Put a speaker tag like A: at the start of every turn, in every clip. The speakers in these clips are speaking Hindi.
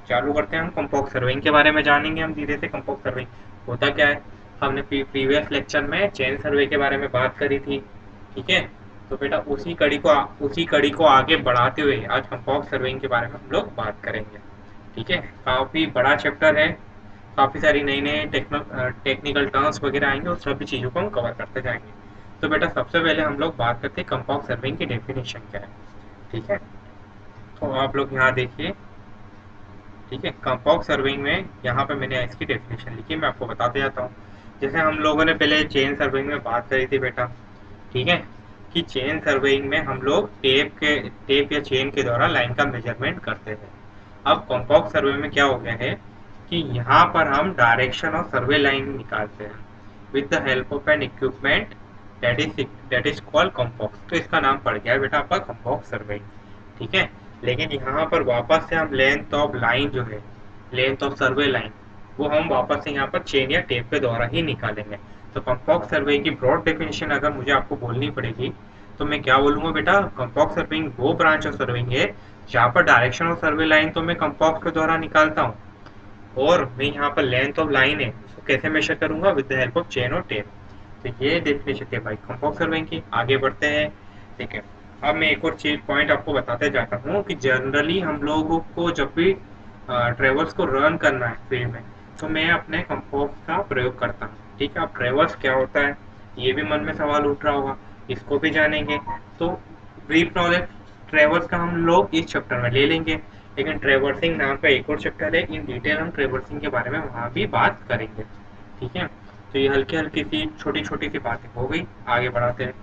A: चालू करते हैं। हम कंपॉक्स सर्विंग के बारे में जानेंगे हम धीरे से। कंपॉक्स सर्विंग होता क्या है, हमने प्रीवियस लेक्चर में चेन सर्वे के बारे में बात करी थी। ठीक है, तो बेटा उसी कड़ी को आगे बढ़ाते हुए आज कंपॉक्स सर्विंग के बारे में हम लोग बात करेंगे। ठीक है, काफ़ी बड़ा चैप्टर है, काफ़ी सारी नई नई टेक्निकल टर्म्स वगैरह आएंगे और सभी चीज़ों को हम कवर करते जाएंगे। तो बेटा सबसे पहले हम लोग बात करते हैं कंपॉक्स सर्विंग की डेफिनेशन क्या है। ठीक है, तो आप लोग यहाँ देखिए। ठीक है, कंपॉक्स सर्विंग में यहाँ पे मैंने इसकी डेफिनेशन लिखी, मैं आपको बताते जाता हूँ। जैसे हम लोगों ने पहले चेन सर्विंग में बात करी थी बेटा। ठीक है, कि चेन सर्वेइंग में हम लोग टेप या चेन के द्वारा लाइन का मेजरमेंट करते हैं। अब कॉम्पॉक्स सर्वे में क्या हो गया है कि यहाँ पर हम डायरेक्शन और सर्वे लाइन निकालते हैं with the help of an equipment that is called compass. तो इसका नाम पड़ गया है बेटा आपका कॉम्पॉक्स सर्वेइंग। ठीक है, लेकिन यहाँ पर वापस से हम लेंथ ऑफ लाइन जो है, लेंथ ऑफ सर्वे लाइन, वो हम वापस से यहाँ पर चेन या टेप के द्वारा ही निकालेंगे। तो कंपॉक्स सर्वे की ब्रॉड डेफिनेशन अगर मुझे आपको बोलनी पड़ेगी तो मैं क्या बोलूँगा बेटा, कंपॉक्स सर्विंग वो ब्रांच ऑफ सर्विंग है जहाँ पर डायरेक्शन ऑफ सर्वे लाइन तो मैं कंपॉक्स के द्वारा निकालता हूँ, और मैं यहाँ पर लेंथ ऑफ लाइन है उसको कैसे मेजर करूंगा, with the help of chain और टेप। तो ये डेफिनेशन थी भाई कंपॉक्स सर्विंग की। आगे बढ़ते हैं। ठीक है, अब मैं एक और चीज पॉइंट आपको बताते जाता हूँ कि जनरली हम लोगों को जब भी ट्रेवर्स को रन करना है फील्ड में, तो मैं अपने कंपॉक्स का प्रयोग करता हूँ। ठीक है, अब ट्रेवर्स क्या होता है ये भी मन में सवाल उठ रहा होगा, इसको भी जानेंगे। तो ब्रीफ नॉलेज ट्रेवर्स का हम लोग इस चैप्टर में ले लेंगे, लेकिन ट्रेवर्सिंग नाम का एक और चैप्टर है, इन डिटेल हम ट्रेवर्सिंग के बारे में वहाँ भी बात करेंगे। ठीक है, तो ये हल्की हल्की सी छोटी छोटी सी बातें हो गई। आगे बढ़ाते हैं।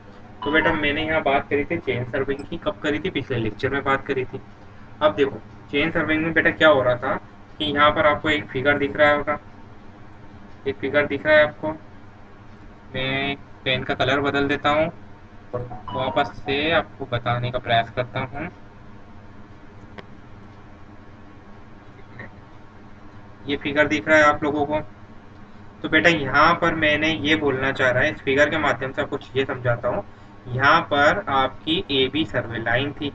A: तो बेटा मैंने यहाँ बात करी थी चेन सर्विंग की, कब करी थी, पिछले लेक्चर में बात करी थी। अब देखो चेन सर्विंग में बेटा क्या हो रहा था कि यहाँ पर आपको एक फिगर दिख रहा होगा, एक फिगर दिख रहा है आपको। मैं पेन का कलर बदल देता हूँ और वापस से आपको बताने का प्रयास करता हूँ। ये फिगर दिख रहा है आप लोगों को। तो बेटा यहाँ पर मैंने ये बोलना चाह रहा है, इस फिगर के माध्यम से आपको ये समझाता हूँ। यहाँ पर आपकी ए बी सर्वे लाइन थी,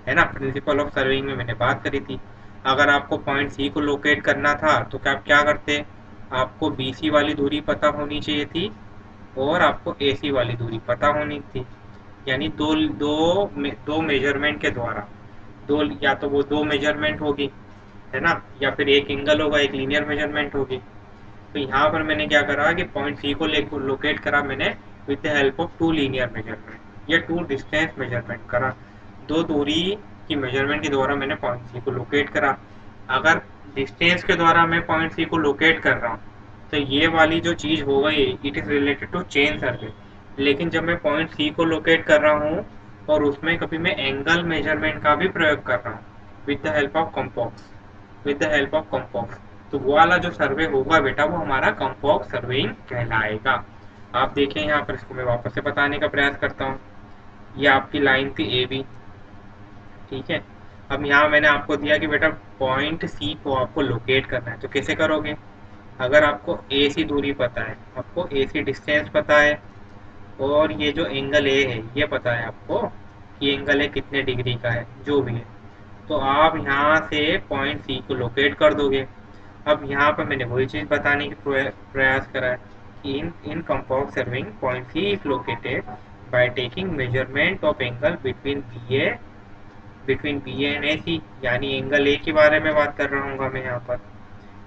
A: है ना, प्रिंसिपल ऑफ सर्विंग में मैंने बात करी थी। अगर आपको पॉइंट सी को लोकेट करना था तो क्या आप क्या करते, आपको बी सी वाली दूरी पता होनी चाहिए थी और आपको ए सी वाली दूरी पता होनी थी। यानी दो दो दो मेजरमेंट के द्वारा, दो या तो वो दो मेजरमेंट होगी, है ना, या फिर एक एंगल होगा, एक लीनियर मेजरमेंट होगी। तो यहाँ पर मैंने क्या करा कि पॉइंट सी को लोकेट करा मैंने with the help of two linear measurement या टू डिस्टेंस मेजरमेंट करा। दो दूरी की मेजरमेंट के द्वारा मैंने पॉइंट सी को लोकेट करा। अगर डिस्टेंस के द्वारा मैं पॉइंट सी को लोकेट कर रहा हूँ तो ये वाली जो चीज़ हो गई it is related to chain survey. लेकिन जब मैं पॉइंट सी को लोकेट कर रहा हूँ और उसमें कभी मैं एंगल मेजरमेंट का भी प्रयोग कर रहा हूँ with the help of compass, with the help of compass, तो वो वाला जो सर्वे होगा बेटा वो हमारा कंपॉक्स सर्वेइंग कहलाएगा। आप देखें यहाँ पर, इसको मैं वापस से बताने का प्रयास करता हूँ। ये आपकी लाइन थी ए बी। ठीक है, अब यहाँ मैंने आपको दिया कि बेटा पॉइंट सी को आपको लोकेट करना है, तो कैसे करोगे। अगर आपको ए सी दूरी पता है, आपको ए सी डिस्टेंस पता है, और ये जो एंगल ए है ये पता है आपको कि एंगल ए कितने डिग्री का है, जो भी है, तो आप यहाँ से पॉइंट सी को लोकेट कर दोगे। अब यहाँ पर मैंने वही चीज़ बताने की प्रयास करा है कि in compass surveying point C is located by taking measurement of angle between B A and A C, यानी एंगल ए के बारे में बात कर रहा हूँ मैं यहाँ पर।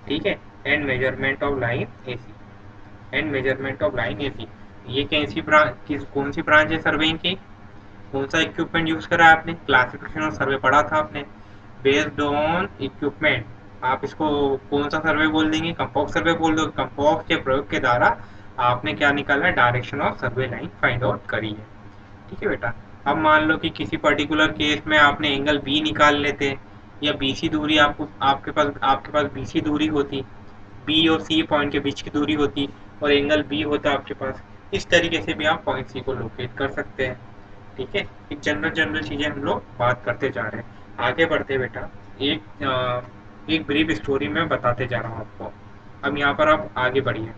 A: ठीक है, and measurement of line A C, and measurement of line A C. ये कैसी ब्रांच, कौन सी ब्रांच है सर्वेइंग की, कौन सा इक्विपमेंट यूज करा है आपने, क्लासिफिकेशन और सर्वे पढ़ा था आपने। बेस्ड ऑन इक्विपमेंट आप इसको कौन सा सर्वे बोल देंगे, कंपॉक्स सर्वे बोल दो। कंपॉक्स के प्रयोग के द्वारा आपने क्या निकाला है, direction of survey line find out करी है। ठीक है बेटा, अब मान लो कि किसी पर्टिकुलर केस में आपने एंगल बी निकाल लेते, या बी सी दूरी आपको आपके पास बी सी दूरी होती, बी और सी पॉइंट के बीच की दूरी होती, और एंगल बी होता आपके पास। इस तरीके से भी आप पॉइंट सी को लोकेट कर सकते हैं। ठीक है, एक जनरल जनरल चीज़ें हम लोग बात करते जा रहे हैं। आगे बढ़ते बेटा, एक ब्रीफ स्टोरी में बताते जा रहा हूँ आपको। अब यहाँ पर आप आगे बढ़िए।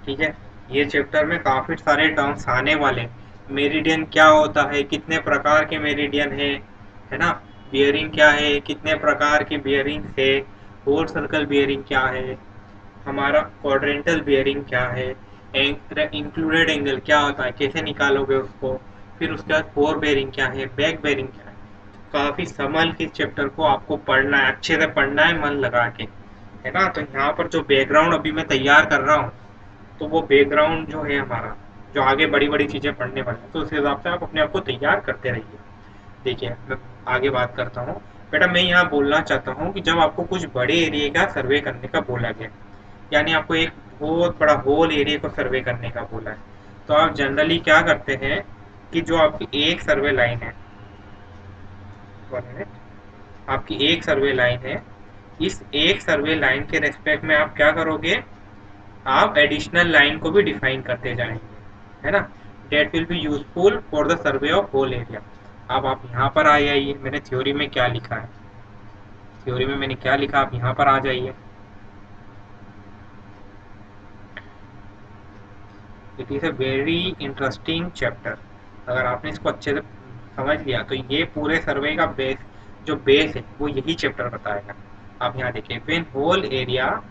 A: ठीक है, ये चैप्टर में काफ़ी सारे टर्म्स आने वाले। मेरिडियन क्या होता है, कितने प्रकार के मेरिडियन है ना, बियरिंग क्या है, कितने प्रकार के बियरिंग है, होल सर्कल बियरिंग क्या है, हमारा क्वाड्रेंटल बियरिंग क्या है, इंक्लूडेड एंगल क्या होता है, कैसे निकालोगे उसको, फिर उसके बाद फोर बेयरिंग क्या है, बैक बेयरिंग क्या है। काफी संभल के चैप्टर को आपको पढ़ना है, अच्छे से पढ़ना है मन लगा के, है ना। तो यहाँ पर जो बैकग्राउंड अभी मैं तैयार कर रहा हूँ, तो वो बैकग्राउंड जो है हमारा, जो आगे बड़ी बड़ी चीजें पढ़ने वाली हैं, तो उस हिसाब से आप अपने आप को तैयार करते रहिए। देखिए मैं आगे बात करता हूँ। बेटा मैं यहाँ बोलना चाहता हूँ कि जब आपको कुछ बड़े एरिया का सर्वे करने का बोला गया, यानी आपको एक बहुत बड़ा होल एरिया को सर्वे करने का बोला है, तो आप जनरली क्या करते हैं कि जो आपकी एक सर्वे लाइन है, 1 मिनट, आपकी एक सर्वे लाइन है, इस एक सर्वे लाइन के रेस्पेक्ट में आप क्या करोगे, आप एडिशनल लाइन को भी डिफाइन करते जाएंगे, है ना। That will be useful for the survey of whole area. अब आप यहाँ पर आ जाइए, मैंने थ्योरी में क्या लिखा है, थ्योरी में मैंने क्या लिखा, आप यहाँ पर आ जाइए। It is a very interesting chapter. अगर आपने इसको अच्छे से समझ लिया तो ये पूरे सर्वे का बेस, जो बेस है वो यही चैप्टर बताएगा। आप यहाँ देखिए, when whole area,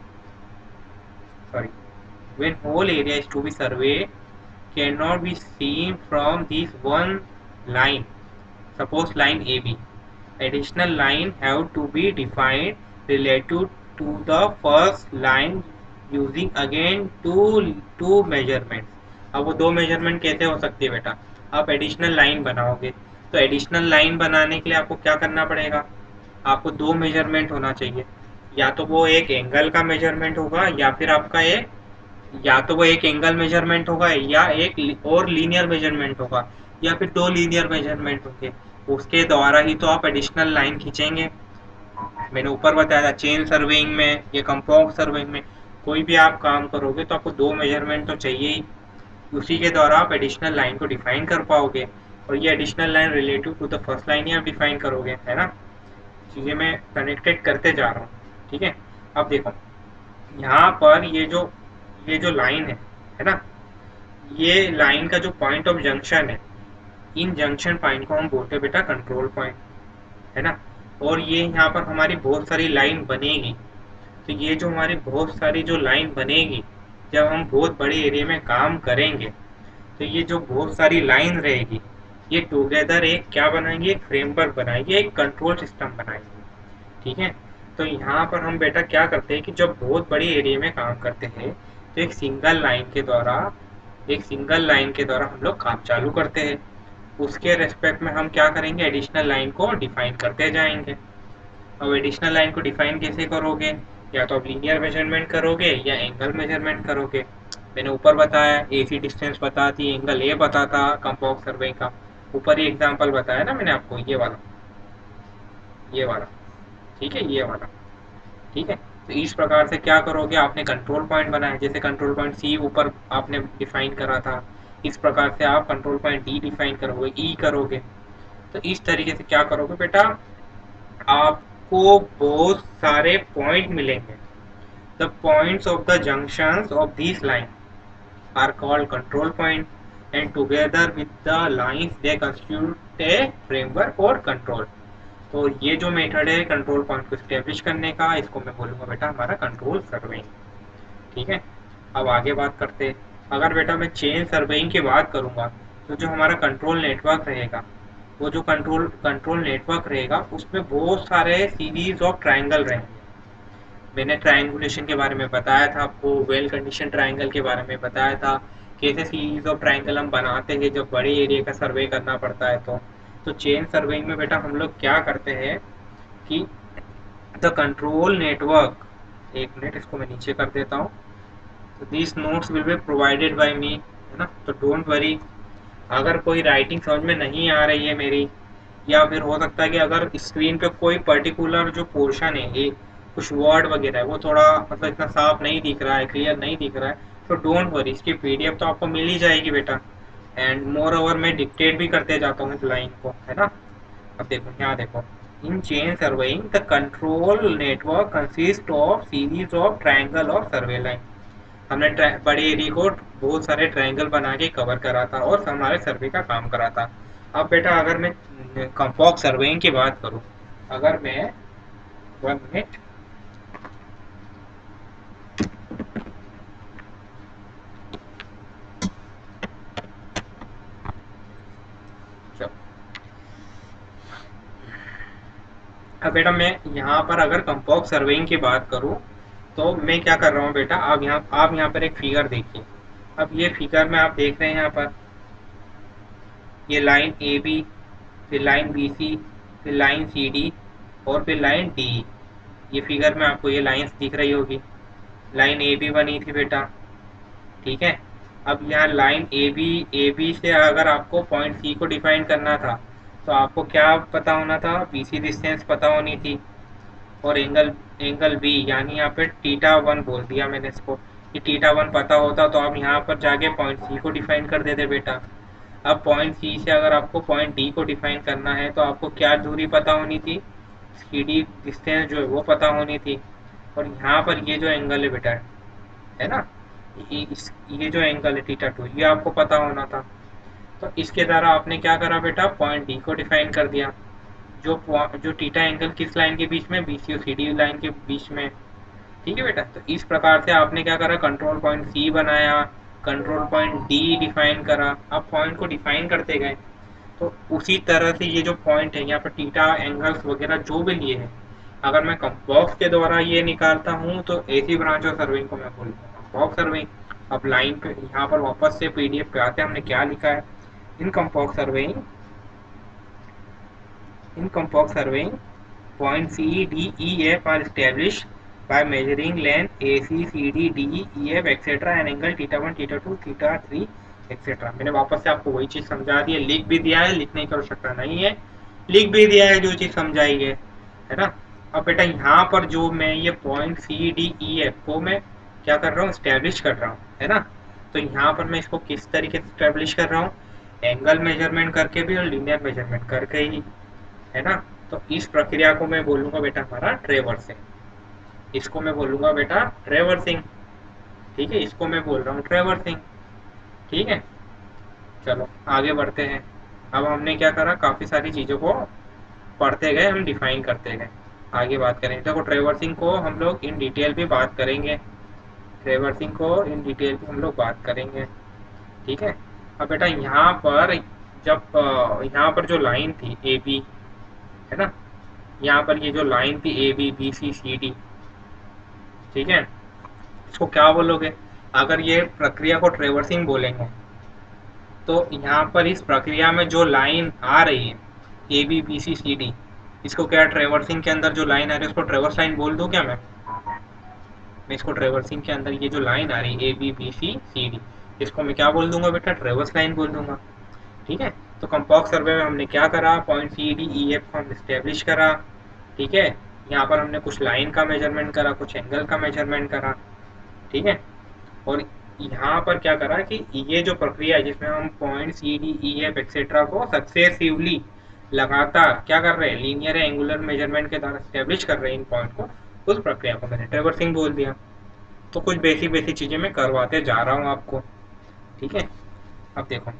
A: sorry, when whole area is to be survey cannot be seen from this one line, suppose line AB, additional line have to be defined related to the first line using again two measurements। अब वो दो मेजरमेंट कैसे हो सकती है बेटा, आप एडिशनल लाइन बनाओगे, तो एडिशनल लाइन बनाने के लिए आपको क्या करना पड़ेगा, आपको दो मेजरमेंट होना चाहिए, या तो वो एक एंगल का मेजरमेंट होगा, या फिर आपका एक, या तो वो एक एंगल मेजरमेंट होगा, या एक और लीनियर मेजरमेंट होगा, या फिर दो लीनियर मेजरमेंट होंगे। उसके द्वारा ही तो आप एडिशनल लाइन खींचेंगे। मैंने ऊपर बताया था चेन सर्वेइंग में या कंपाउंड सर्वेइंग में कोई भी आप काम करोगे तो आपको दो मेजरमेंट तो चाहिए ही, उसी के द्वारा आप एडिशनल लाइन को डिफाइन कर पाओगे, और ये additional line relative to the first line ही आप डिफाइन करोगे, है ना। चीज़ें मैं कनेक्टेड करते जा रहा हूँ, ठीक है। अब देखो यहाँ पर ये जो लाइन है ना, ये लाइन का जो पॉइंट ऑफ जंक्शन है, इन जंक्शन पॉइंट को हम बोलते हैं बेटा कंट्रोल पॉइंट, है ना। और ये यहाँ पर हमारी बहुत सारी लाइन बनेगी, तो ये जो हमारी बहुत सारी जो लाइन बनेगी, जब हम बहुत बड़े एरिया में काम करेंगे, तो ये जो बहुत सारी लाइन रहेगी, ये टुगेदर एक क्या बनाएंगे, एक फ्रेमवर्क बनाएंगे, एक कंट्रोल सिस्टम बनाएंगे, ठीक है। तो यहाँ पर हम बेटा क्या करते हैं कि जब बहुत बड़ी एरिया में काम करते हैं, तो एक सिंगल लाइन के द्वारा हम लोग काम चालू करते हैं, उसके रेस्पेक्ट में हम क्या करेंगे, एडिशनल लाइन को डिफाइन करते जाएंगे। अब एडिशनल लाइन को डिफाइन कैसे करोगे, या तो आप लीनियर मेजरमेंट करोगे या एंगल मेजरमेंट करोगे। मैंने ऊपर बताया AC डिस्टेंस बताती, एंगल ए बताता कंपाउंड सर्वे का, ऊपर ही एग्जांपल बताया ना मैंने आपको, ये वाला, ठीक है, ये वाला, ठीक है। तो इस प्रकार से क्या करोगे, आपने कंट्रोल पॉइंट बनाया, जैसे कंट्रोल पॉइंट C ऊपर आपने डिफाइन करा था, इस प्रकार से आप कंट्रोल पॉइंट D डिफाइन करोगे, E करोगे। तो इस तरीके से क्या करोगे बेटा, आपको बहुत सारे पॉइंट मिलेंगे। The points of the junctions of this line are called control point, and together with the lines they constitute a framework और कंट्रोल। तो ये जो मेथड है कंट्रोल पॉइंट को स्टेब्लिश करने का, इसको मैं बोलूँगा बेटा हमारा कंट्रोल सर्वेइंग, ठीक है। अब आगे बात करते हैं। अगर बेटा मैं चेन सर्वेइंग की बात करूँगा, तो जो हमारा कंट्रोल नेटवर्क रहेगा, वो जो कंट्रोल नेटवर्क रहेगा, उसमें बहुत सारे सीरीज ऑफ ट्राइंगल रहेंगे। मैंने ट्राइंगुलेशन के बारे में बताया था आपको, वेल कंडीशन ट्राइंगल के बारे में बताया था, कैसे सीरीज ऑफ ट्राइंगल हम बनाते हैं जब बड़े एरिया का सर्वे करना पड़ता है। तो चेन सर्वेइंग में बेटा हम लोग क्या करते हैं कि द कंट्रोल नेटवर्क, एक मिनट इसको मैं नीचे कर देता हूँ, तो this notes will be provided by me, है ना। तो डोंट वरी, अगर कोई राइटिंग समझ में नहीं आ रही है मेरी, या फिर हो सकता है कि अगर स्क्रीन पे कोई पर्टिकुलर जो पोर्शन है, ये कुछ वर्ड वगैरह है, वो थोड़ा मतलब इतना साफ नहीं दिख रहा है, क्लियर नहीं दिख रहा है, तो डोंट वरी, इसकी PDF तो आपको मिल ही जाएगी बेटा। एंड मोर ओवर मैं डिक्टेट भी करते जाता हूँ इस लाइन को, है ना। अब देखो यहाँ देखो, in chain surveying the control network consist of series of triangle और सर्वे लाइन। हमने बड़े एरिया को बहुत सारे ट्रायंगल बना के कवर करा था और हमारे सर्वे का काम करा था। अब बेटा अगर मैं कंपॉक्स सर्वेइंग की बात करूँ, अगर मैं 1 मिनट, अब बेटा मैं यहाँ पर अगर कंपोक सर्वेइंग की बात करूँ तो मैं क्या कर रहा हूँ बेटा, आप यहाँ पर एक फिगर देखिए। अब ये फिगर में आप देख रहे हैं यहाँ पर ये लाइन ए बी, फिर लाइन बी सी, फिर लाइन सी डी और फिर लाइन डी। ये फिगर में आपको ये लाइंस दिख रही होगी। लाइन ए बी बनी थी बेटा, ठीक है। अब यहाँ लाइन ए बी से अगर आपको पॉइंट सी को डिफाइन करना था तो आपको क्या पता होना था, बी सी डिस्टेंस पता होनी थी, और एंगल बी यानी यहाँ पे टीटा 1 बोल दिया मैंने इसको, कि टीटा 1 पता होता तो आप यहाँ पर जाके पॉइंट सी को डिफाइन कर देते बेटा। अब पॉइंट सी से अगर आपको पॉइंट डी को डिफाइन करना है तो आपको क्या दूरी पता होनी थी, सी डी डिस्टेंस जो है वो पता होनी थी। और यहाँ पर ये जो एंगल है बेटा, है ना, ये जो एंगल है थीटा 2, ये आपको पता होना था। तो इसके द्वारा आपने क्या करा बेटा, पॉइंट डी को डिफाइन कर दिया, जो थीटा एंगल किस लाइन के बीच में, बीसी और सीडी लाइन के बीच में। ठीक है बेटा, तो इस प्रकार से आपने क्या करा, कंट्रोल पॉइंट सी बनाया, कंट्रोल पॉइंट डी डिफाइन करा। आप पॉइंट को डिफाइन करते गए तो उसी तरह से ये जो पॉइंट है यहाँ पर थीटा एंगल्स वगैरह जो भी लिए हैं, अगर मैं कंपॉक्स के द्वारा ये निकालता हूँ तो ऐसी ब्रांच ऑफ सर्विंग को मैं बोलूँगा कंपॉक्स सर्विंग। अब लाइन पे यहाँ पर वापस से पीडीएफ पे आते हैं, हमने क्या लिखा है, इन कंपॉक्स serving, in कंपॉक्स serving point C, D, E, F are established by measuring length AC, CD, D, E, F, etc. and angle theta 1, theta 2, theta 3, etc. मैंने वापस से आपको वही चीज समझा दी है, लिख भी दिया है, लिखने की आवश्यकता नहीं है, लिख भी दिया है जो चीज समझाई है ना। अब बेटा यहाँ पर जो मैं ये point C D E F को मैं क्या कर रहा हूँ, स्टैब्लिश कर रहा हूँ, है ना। तो यहाँ पर मैं इसको किस तरीके से स्टैब्लिश कर रहा हूँ, एंगल मेजरमेंट करके भी और लीनियर मेजरमेंट करके ही, है ना। तो इस प्रक्रिया को मैं बोलूंगा बेटा हमारा ट्रेवर्सिंग, इसको मैं बोलूंगा बेटा ट्रेवर्सिंग, ठीक है, इसको मैं बोल रहा हूँ ट्रेवर्सिंग, ठीक है। चलो आगे बढ़ते हैं। अब हमने क्या करा, काफी सारी चीजों को पढ़ते गए, हम डिफाइन करते गए, आगे बात करेंगे। देखो ट्रेवर्सिंग को हम लोग इन डिटेल भी बात करेंगे, ट्रेवर्सिंग को इन डिटेल भी हम लोग बात करेंगे, ठीक है। अब बेटा यहाँ पर जब यहाँ पर जो लाइन थी ए बी, है ना, यहाँ पर ये जो लाइन थी A B B C C D, ठीक है, इसको क्या बोलोगे, अगर ये प्रक्रिया को ट्रेवर्सिंग बोलेंगे तो यहाँ पर इस प्रक्रिया में जो लाइन आ रही है A B B C C D, इसको क्या ट्रेवर्सिंग के अंदर जो लाइन आ रही है उसको ट्रेवर्स लाइन बोल दूं क्या मैं इसको ट्रेवर्सिंग के अंदर ये जो लाइन आ रही है A B B C C D, इसको मैं क्या बोल दूंगा बेटा, ट्रेवर्स लाइन बोल दूंगा, ठीक है। तो कंपॉक्स सर्वे में हमने क्या करा, point C D E F को हम स्टेब्लिश करा, ठीक है। यहाँ पर हमने कुछ लाइन का मेजरमेंट करा, कुछ एंगल का मेजरमेंट करा, ठीक है। और यहाँ पर क्या करा कि ये जो प्रक्रिया है जिसमें हम point C D E F etcetera को सक्सेसिवली लगातार क्या कर रहे हैं, लीनियर एंगुलर मेजरमेंट के द्वारा स्टेब्लिश कर रहे हैं इन पॉइंट को, उस प्रक्रिया को मैंने ट्रेवर्सिंग बोल दिया। तो कुछ बेसिक बेसिक चीजें मैं करवाते जा रहा हूँ आपको, ठीक है। अब देखो,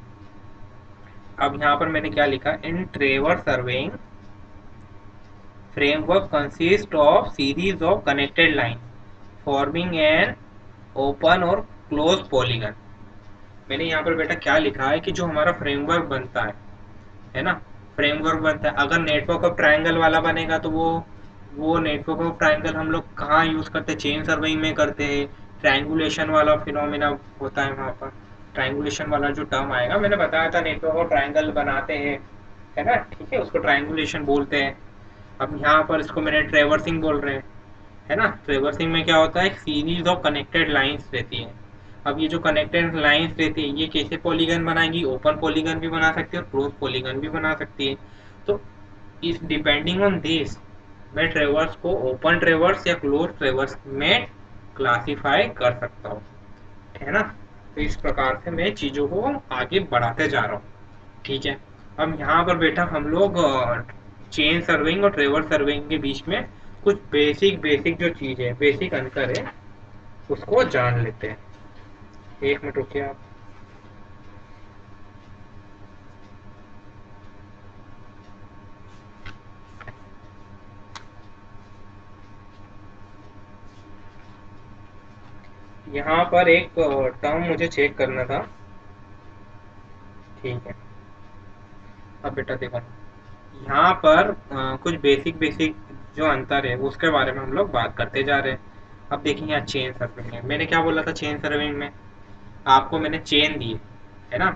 A: अब यहाँ पर मैंने क्या लिखा, in traverse surveying framework consists of series of connected lines forming an open और closed polygon। मैंने यहाँ पर बेटा क्या लिखा है कि जो हमारा फ्रेमवर्क बनता है ना, फ्रेमवर्क बनता है, अगर नेटवर्क ऑफ ट्रायंगल वाला बनेगा तो वो नेटवर्क ऑफ ट्रायंगल हम लोग कहाँ यूज करते हैं, चेन सर्वेइंग में करते हैं। ट्रायंगुलेशन वाला फिनोमिना होता है वहाँ पर, ट्रायंगुलेशन वाला जो टर्म आएगा, मैंने बताया था नेटवर्क ऑफ ट्रायंगल बनाते हैं, है ना, ठीक है, उसको ट्रायंगुलेशन बोलते हैं। अब यहाँ पर इसको मैंने ट्रेवर्सिंग बोल रहे हैं, है ना। ट्रेवर्सिंग में क्या होता है, सीरीज ऑफ कनेक्टेड लाइंस रहती है। अब ये जो कनेक्टेड लाइंस रहती है ये कैसे पॉलीगन बनाएगी, ओपन पॉलीगन भी बना सकती है और क्लोज पॉलीगन भी बना सकती है। तो इस डिपेंडिंग ऑन दिस मैं ट्रेवर्स को ओपन ट्रेवर्स या क्लोज ट्रेवर्स में क्लासिफाई कर सकता हूँ, है ना। तो इस प्रकार से मैं चीजों को आगे बढ़ाते जा रहा हूँ, ठीक है। अब यहाँ पर बेटा हम लोग चेन सर्विंग और ट्रेवर्स सर्विंग के बीच में कुछ बेसिक बेसिक जो चीज है, बेसिक अंतर है, उसको जान लेते हैं। एक मिनट रुकिए आप। यहाँ पर एक टर्म मुझे चेक करना था। ठीक है, अब बेटा देखो, यहाँ पर कुछ बेसिक बेसिक जो अंतर है उसके बारे में हम लोग बात करते जा रहे हैं। अब देखिए यहाँ चेन सर्विंग है, मैंने क्या बोला था चेन सर्विंग में, आपको मैंने चेन दी है ना,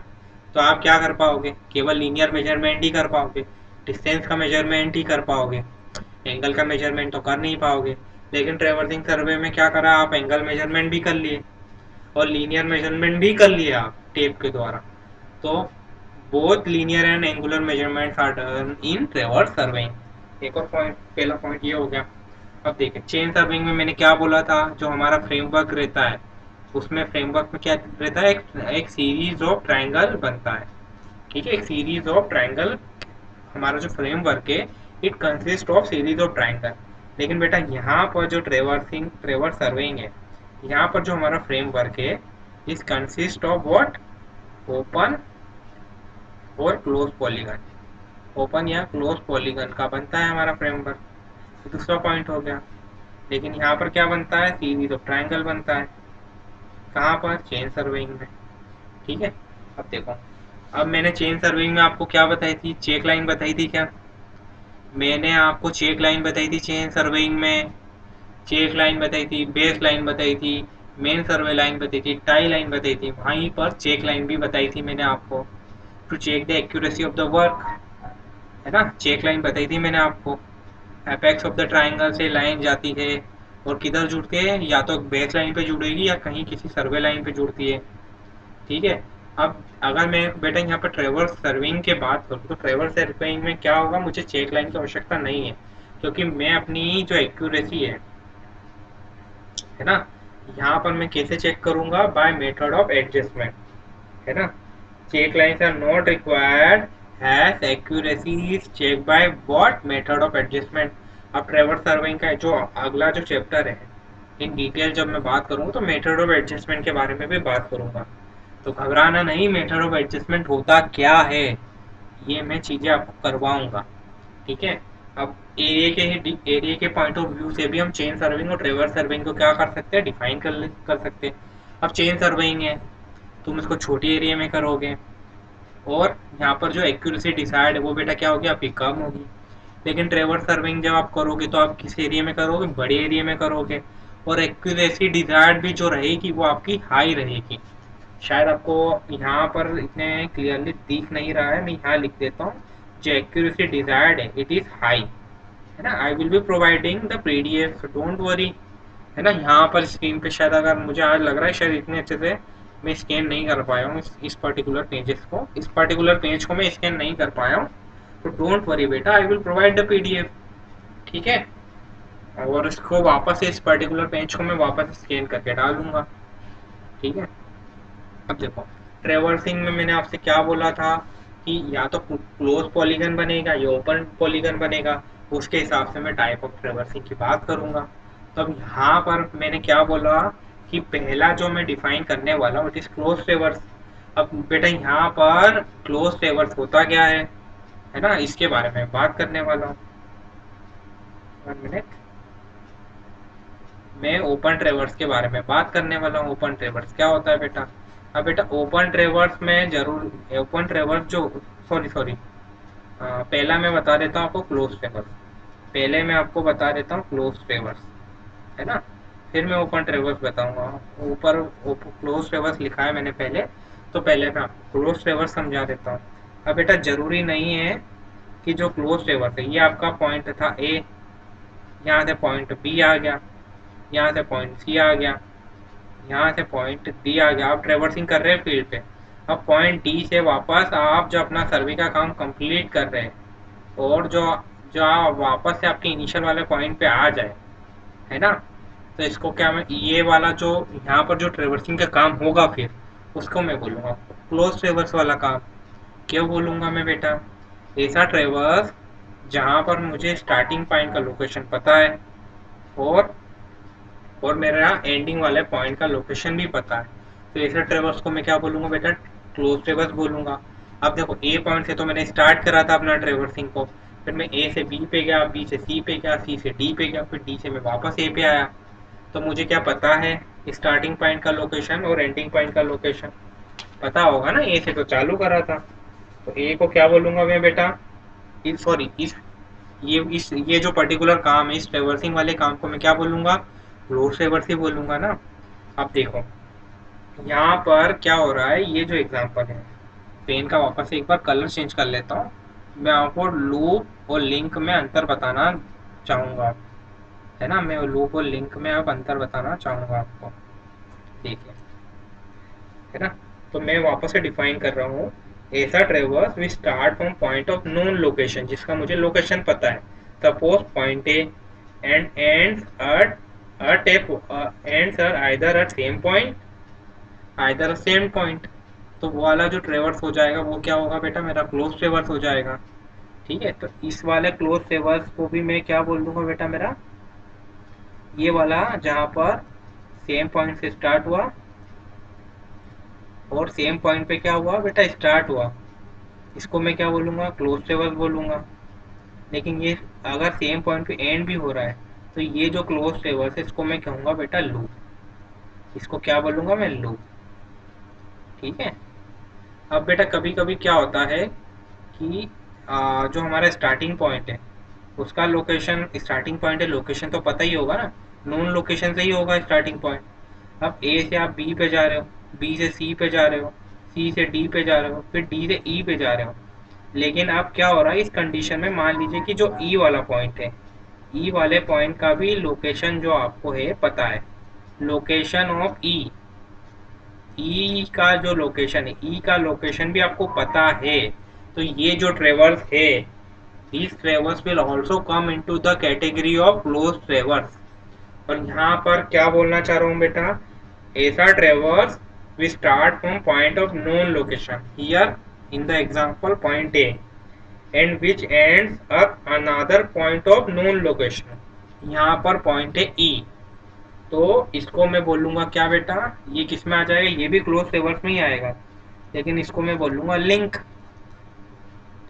A: तो आप क्या कर पाओगे, केवल लीनियर मेजरमेंट ही कर पाओगे, डिस्टेंस का मेजरमेंट ही कर पाओगे, एंगल का मेजरमेंट तो कर नहीं पाओगे। लेकिन ट्रेवर्सिंग सर्वे में क्या करा, आप एंगल मेजरमेंट भी कर लिए और लीनियर मेजरमेंट भी कर लिए आप टेप के द्वारा। तो both linear and angular measurements are done in traverse surveying. एक और पॉइंट, पहला पॉइंट ये हो गया। अब देखिए चेन सर्विंग में मैंने क्या बोला था, जो हमारा फ्रेमवर्क रहता है उसमें फ्रेमवर्क में क्या रहता है, एक सीरीज ऑफ ट्रायंगल बनता है। ठीक है, एक सीरीज ऑफ ट्रायंगल, हमारा जो फ्रेमवर्क है it consist of series of triangle. लेकिन बेटा यहाँ पर जो ट्रेवर्स सर्वेइंग है, यहाँ पर जो हमारा फ्रेमवर्क है इस कंसिस्ट ऑफ व्हाट, ओपन और क्लोज पॉलीगन, ओपन या क्लोज पॉलीगन का बनता है हमारा फ्रेमवर्क। तो दूसरा पॉइंट हो गया। लेकिन यहाँ पर क्या बनता है, सीरीज ऑफ ट्रायंगल बनता है, कहाँ पर, चेन सर्वेइंग में। ठीक है, अब देखो, अब मैंने चेन सर्विंग में आपको क्या बताई थी, चेक लाइन बताई थी क्या, मैंने आपको चेक लाइन बताई थी चेन सर्विंग में, चेक लाइन बताई थी, बेस लाइन बताई थी, मेन सर्वे लाइन बताई थी, टाई लाइन बताई थी, वहीं पर चेक लाइन भी बताई थी मैंने आपको, to check the accuracy of the work, है ना, चेक लाइन बताई थी मैंने आपको। एपेक्स ऑफ द ट्राइंगल से लाइन जाती है और किधर जुड़ती है, या तो बेस लाइन पे जुड़ेगी या कहीं किसी सर्वे लाइन पे जुड़ती है। ठीक है, अब अगर मैं बेटा यहाँ पर ट्रेवर्स सर्विंग के बात करूँ तो ट्रेवर्स सर्विंग में क्या होगा, मुझे चेक लाइन की आवश्यकता नहीं है, क्योंकि मैं अपनी जो एक्यूरेसी है ना, यहाँ पर मैं कैसे चेक करूँगा, बाय मेथड ऑफ एडजस्टमेंट, है ना। Check lines are not required as accuracy is check by what, method of adjustment. अब ट्रेवर्स सर्विंग का जो अगला जो चैप्टर है, इन डिटेल जब मैं बात करूँगा तो मेथड ऑफ एडजस्टमेंट के बारे में भी बात करूँगा। तो घबराना नहीं, मेथड ऑफ एडजस्टमेंट होता क्या है ये मैं चीज़ें आपको करवाऊंगा। ठीक है, अब एरिया के पॉइंट ऑफ व्यू से भी हम चेन सर्विंग और ट्रेवर्स सर्विंग को क्या कर सकते हैं, डिफाइन कर सकते हैं। अब चेन सर्विंग है, तुम इसको छोटी एरिया में करोगे और यहाँ पर जो एक्यूरेसी डिसाइड है वो बेटा क्या होगी, आपकी कम होगी। लेकिन ट्रेवर्स सर्विंग जब आप करोगे तो आप किस एरिया में करोगे, बड़े एरिया में करोगे, और एक्यूरेसी डिजायर्ड भी जो रहेगी वो आपकी हाई रहेगी। शायद आपको यहाँ पर इतने क्लियरली दिख नहीं रहा है, मैं यहाँ लिख देता हूँ, जो एक्यूरेसी डिजायर्ड है इट इज हाई, है ना। I will be providing the PDF, so don't worry, है ना। यहाँ पर स्क्रीन पे शायद, अगर मुझे आज लग रहा है शायद इतने अच्छे से मैं स्कैन नहीं कर पाया हूँ इस पर्टिकुलर पेजेस को, इस पर्टिकुलर पेज को मैं स्कैन नहीं कर पाया हूँ, तो डोंट वरी बेटा, I will provide the PDF. ठीक है, और इसको वापस से, इस पर्टिकुलर पेज को मैं वापस स्कैन करके डालूंगा। ठीक है, अब देखो, ट्रेवर्सिंग में मैंने आपसे क्या बोला था कि या तो क्लोज पॉलीगन बनेगा या ओपन पॉलीगन बनेगा, उसके हिसाब से मैं टाइप ऑफ ट्रेवर्सिंग की बात करूंगा। तो अब यहाँ पर मैंने क्या बोला कि पहला जो मैं डिफाइन करने वाला हूँ इट इज क्लोज ट्रेवर्स। अब बेटा यहाँ पर क्लोज ट्रेवर्स होता क्या है ना, इसके बारे में बात करने वाला हूँ। 1 मिनट, मैं ओपन ट्रेवर्स के बारे में बात करने वाला हूँ। ओपन ट्रेवर्स क्या होता है बेटा, अब बेटा ओपन ट्रेवर्स में जरूर, ओपन ट्रेवर्स जो, सॉरी सॉरी, पहला मैं बता देता हूँ आपको क्लोज ट्रेवर्स, पहले मैं आपको बता देता हूँ क्लोज ट्रेवर्स, है ना, फिर मैं ओपन ट्रेवर्स बताऊंगा। ऊपर क्लोज ट्रेवर्स लिखा है मैंने पहले, तो पहले मैं आपको क्लोज ट्रेवर्स समझा देता हूँ। अब बेटा जरूरी नहीं है कि जो क्लोज ट्रेवर्स है ये आपका पॉइंट था ए, यहाँ से पॉइंट बी आ गया, यहाँ से पॉइंट सी आ गया, यहाँ से पॉइंट डी आ गया, आप ट्रेवर्सिंग कर रहे हैं फील्ड पे। अब पॉइंट डी से वापस आप जो अपना सर्वे का काम कंप्लीट कर रहे हैं और जो जो आप वापस से आपके इनिशियल वाले पॉइंट पे आ जाए, है ना, तो इसको क्या, मैं ये वाला जो यहाँ पर जो ट्रेवर्सिंग का काम होगा फिर उसको मैं बोलूँगा क्लोज ट्रेवर्स वाला काम। क्यों बोलूँगा मैं बेटा, ऐसा ट्रेवर्स जहाँ पर मुझे स्टार्टिंग पॉइंट का लोकेशन पता है और मेरा एंडिंग वाले पॉइंट का लोकेशन भी पता है, तो ऐसे ट्रेवर्स को मैं क्या बोलूँगा बेटा, क्लोज ट्रेवर्स बोलूँगा। अब देखो ए पॉइंट से तो मैंने स्टार्ट करा था अपना ट्रेवर्सिंग को, फिर मैं ए से बी पे गया, बी से सी पे गया, सी से डी पे गया, फिर डी से मैं वापस ए पे आया। तो मुझे क्या पता है, स्टार्टिंग पॉइंट का लोकेशन और एंडिंग पॉइंट का लोकेशन पता होगा ना, ए से तो चालू करा था। तो ए को क्या बोलूंगा मैं बेटा, सॉरी इस ये जो पर्टिकुलर काम है, इस ट्रेवर्सिंग वाले काम को मैं क्या बोलूंगा, क्लोज ट्रेवर्स ही बोलूंगा ना। अब देखो यहाँ पर क्या हो रहा है, ये जो एग्जांपल है, पेन का वापस से एक बार कलर चेंज कर लेता हूँ। मैं आपको लूप और लिंक में अंतर बताना चाहूंगा, है ना, मैं लूप और लिंक में अब अंतर बताना चाहूंगा आपको, ठीक है ना। तो मैं वापस से डिफाइन कर रहा हूँ, ऐसा traverse we start from point of known location, जिसका मुझे लोकेशन पता है, suppose point A and ends are either at same point either same point. तो वो वाला जो ट्रेवर्स हो जाएगा वो क्या होगा बेटा, मेरा क्लोज ट्रेवर्स हो जाएगा। ठीक है, तो इस वाले क्लोज ट्रेवर्स को भी मैं क्या बोल दूंगा बेटा, मेरा ये वाला जहां पर सेम पॉइंट से स्टार्ट हुआ और सेम पॉइंट पे क्या हुआ बेटा, स्टार्ट हुआ, इसको मैं क्या बोलूंगा, क्लोज ट्रेवर्स बोलूंगा। लेकिन ये अगर सेम पॉइंट पे एंड भी हो रहा है, तो ये जो क्लोज ट्रेवर्स है इसको मैं कहूंगा बेटा लूप, इसको क्या बोलूंगा मैं, लूप। ठीक है। अब बेटा कभी कभी क्या होता है कि जो हमारा स्टार्टिंग पॉइंट है उसका लोकेशन, स्टार्टिंग पॉइंट है लोकेशन तो पता ही होगा ना, नोन लोकेशन से ही होगा स्टार्टिंग पॉइंट। अब ए से आप बी पे जा रहे हो, बी से सी पे जा रहे हो, सी से डी पे जा रहे हो, फिर डी से ई पे जा रहे हो। लेकिन अब क्या हो रहा है इस कंडीशन में, मान लीजिए कि जो ई वाला पॉइंट है, ई वाले पॉइंट का भी लोकेशन जो आपको है पता है, लोकेशन ऑफ ई, ई का जो लोकेशन है, ई का लोकेशन भी आपको पता है। तो ये जो ट्रेवर्स है, these traverse will also come into the category of closed traverse। और यहाँ पर क्या बोलना चाह रहा हूँ बेटा, ऐसा ट्रेवर्स we start from point of known location here in the example point A and which ends up another point of known location। यहाँ पर पॉइंट है E, तो इसको मैं बोलूंगा क्या बेटा, ये किस में आ जाएगा, ये भी क्लोज ट्रेवर्स में ही आएगा, लेकिन इसको मैं बोलूंगा लिंक।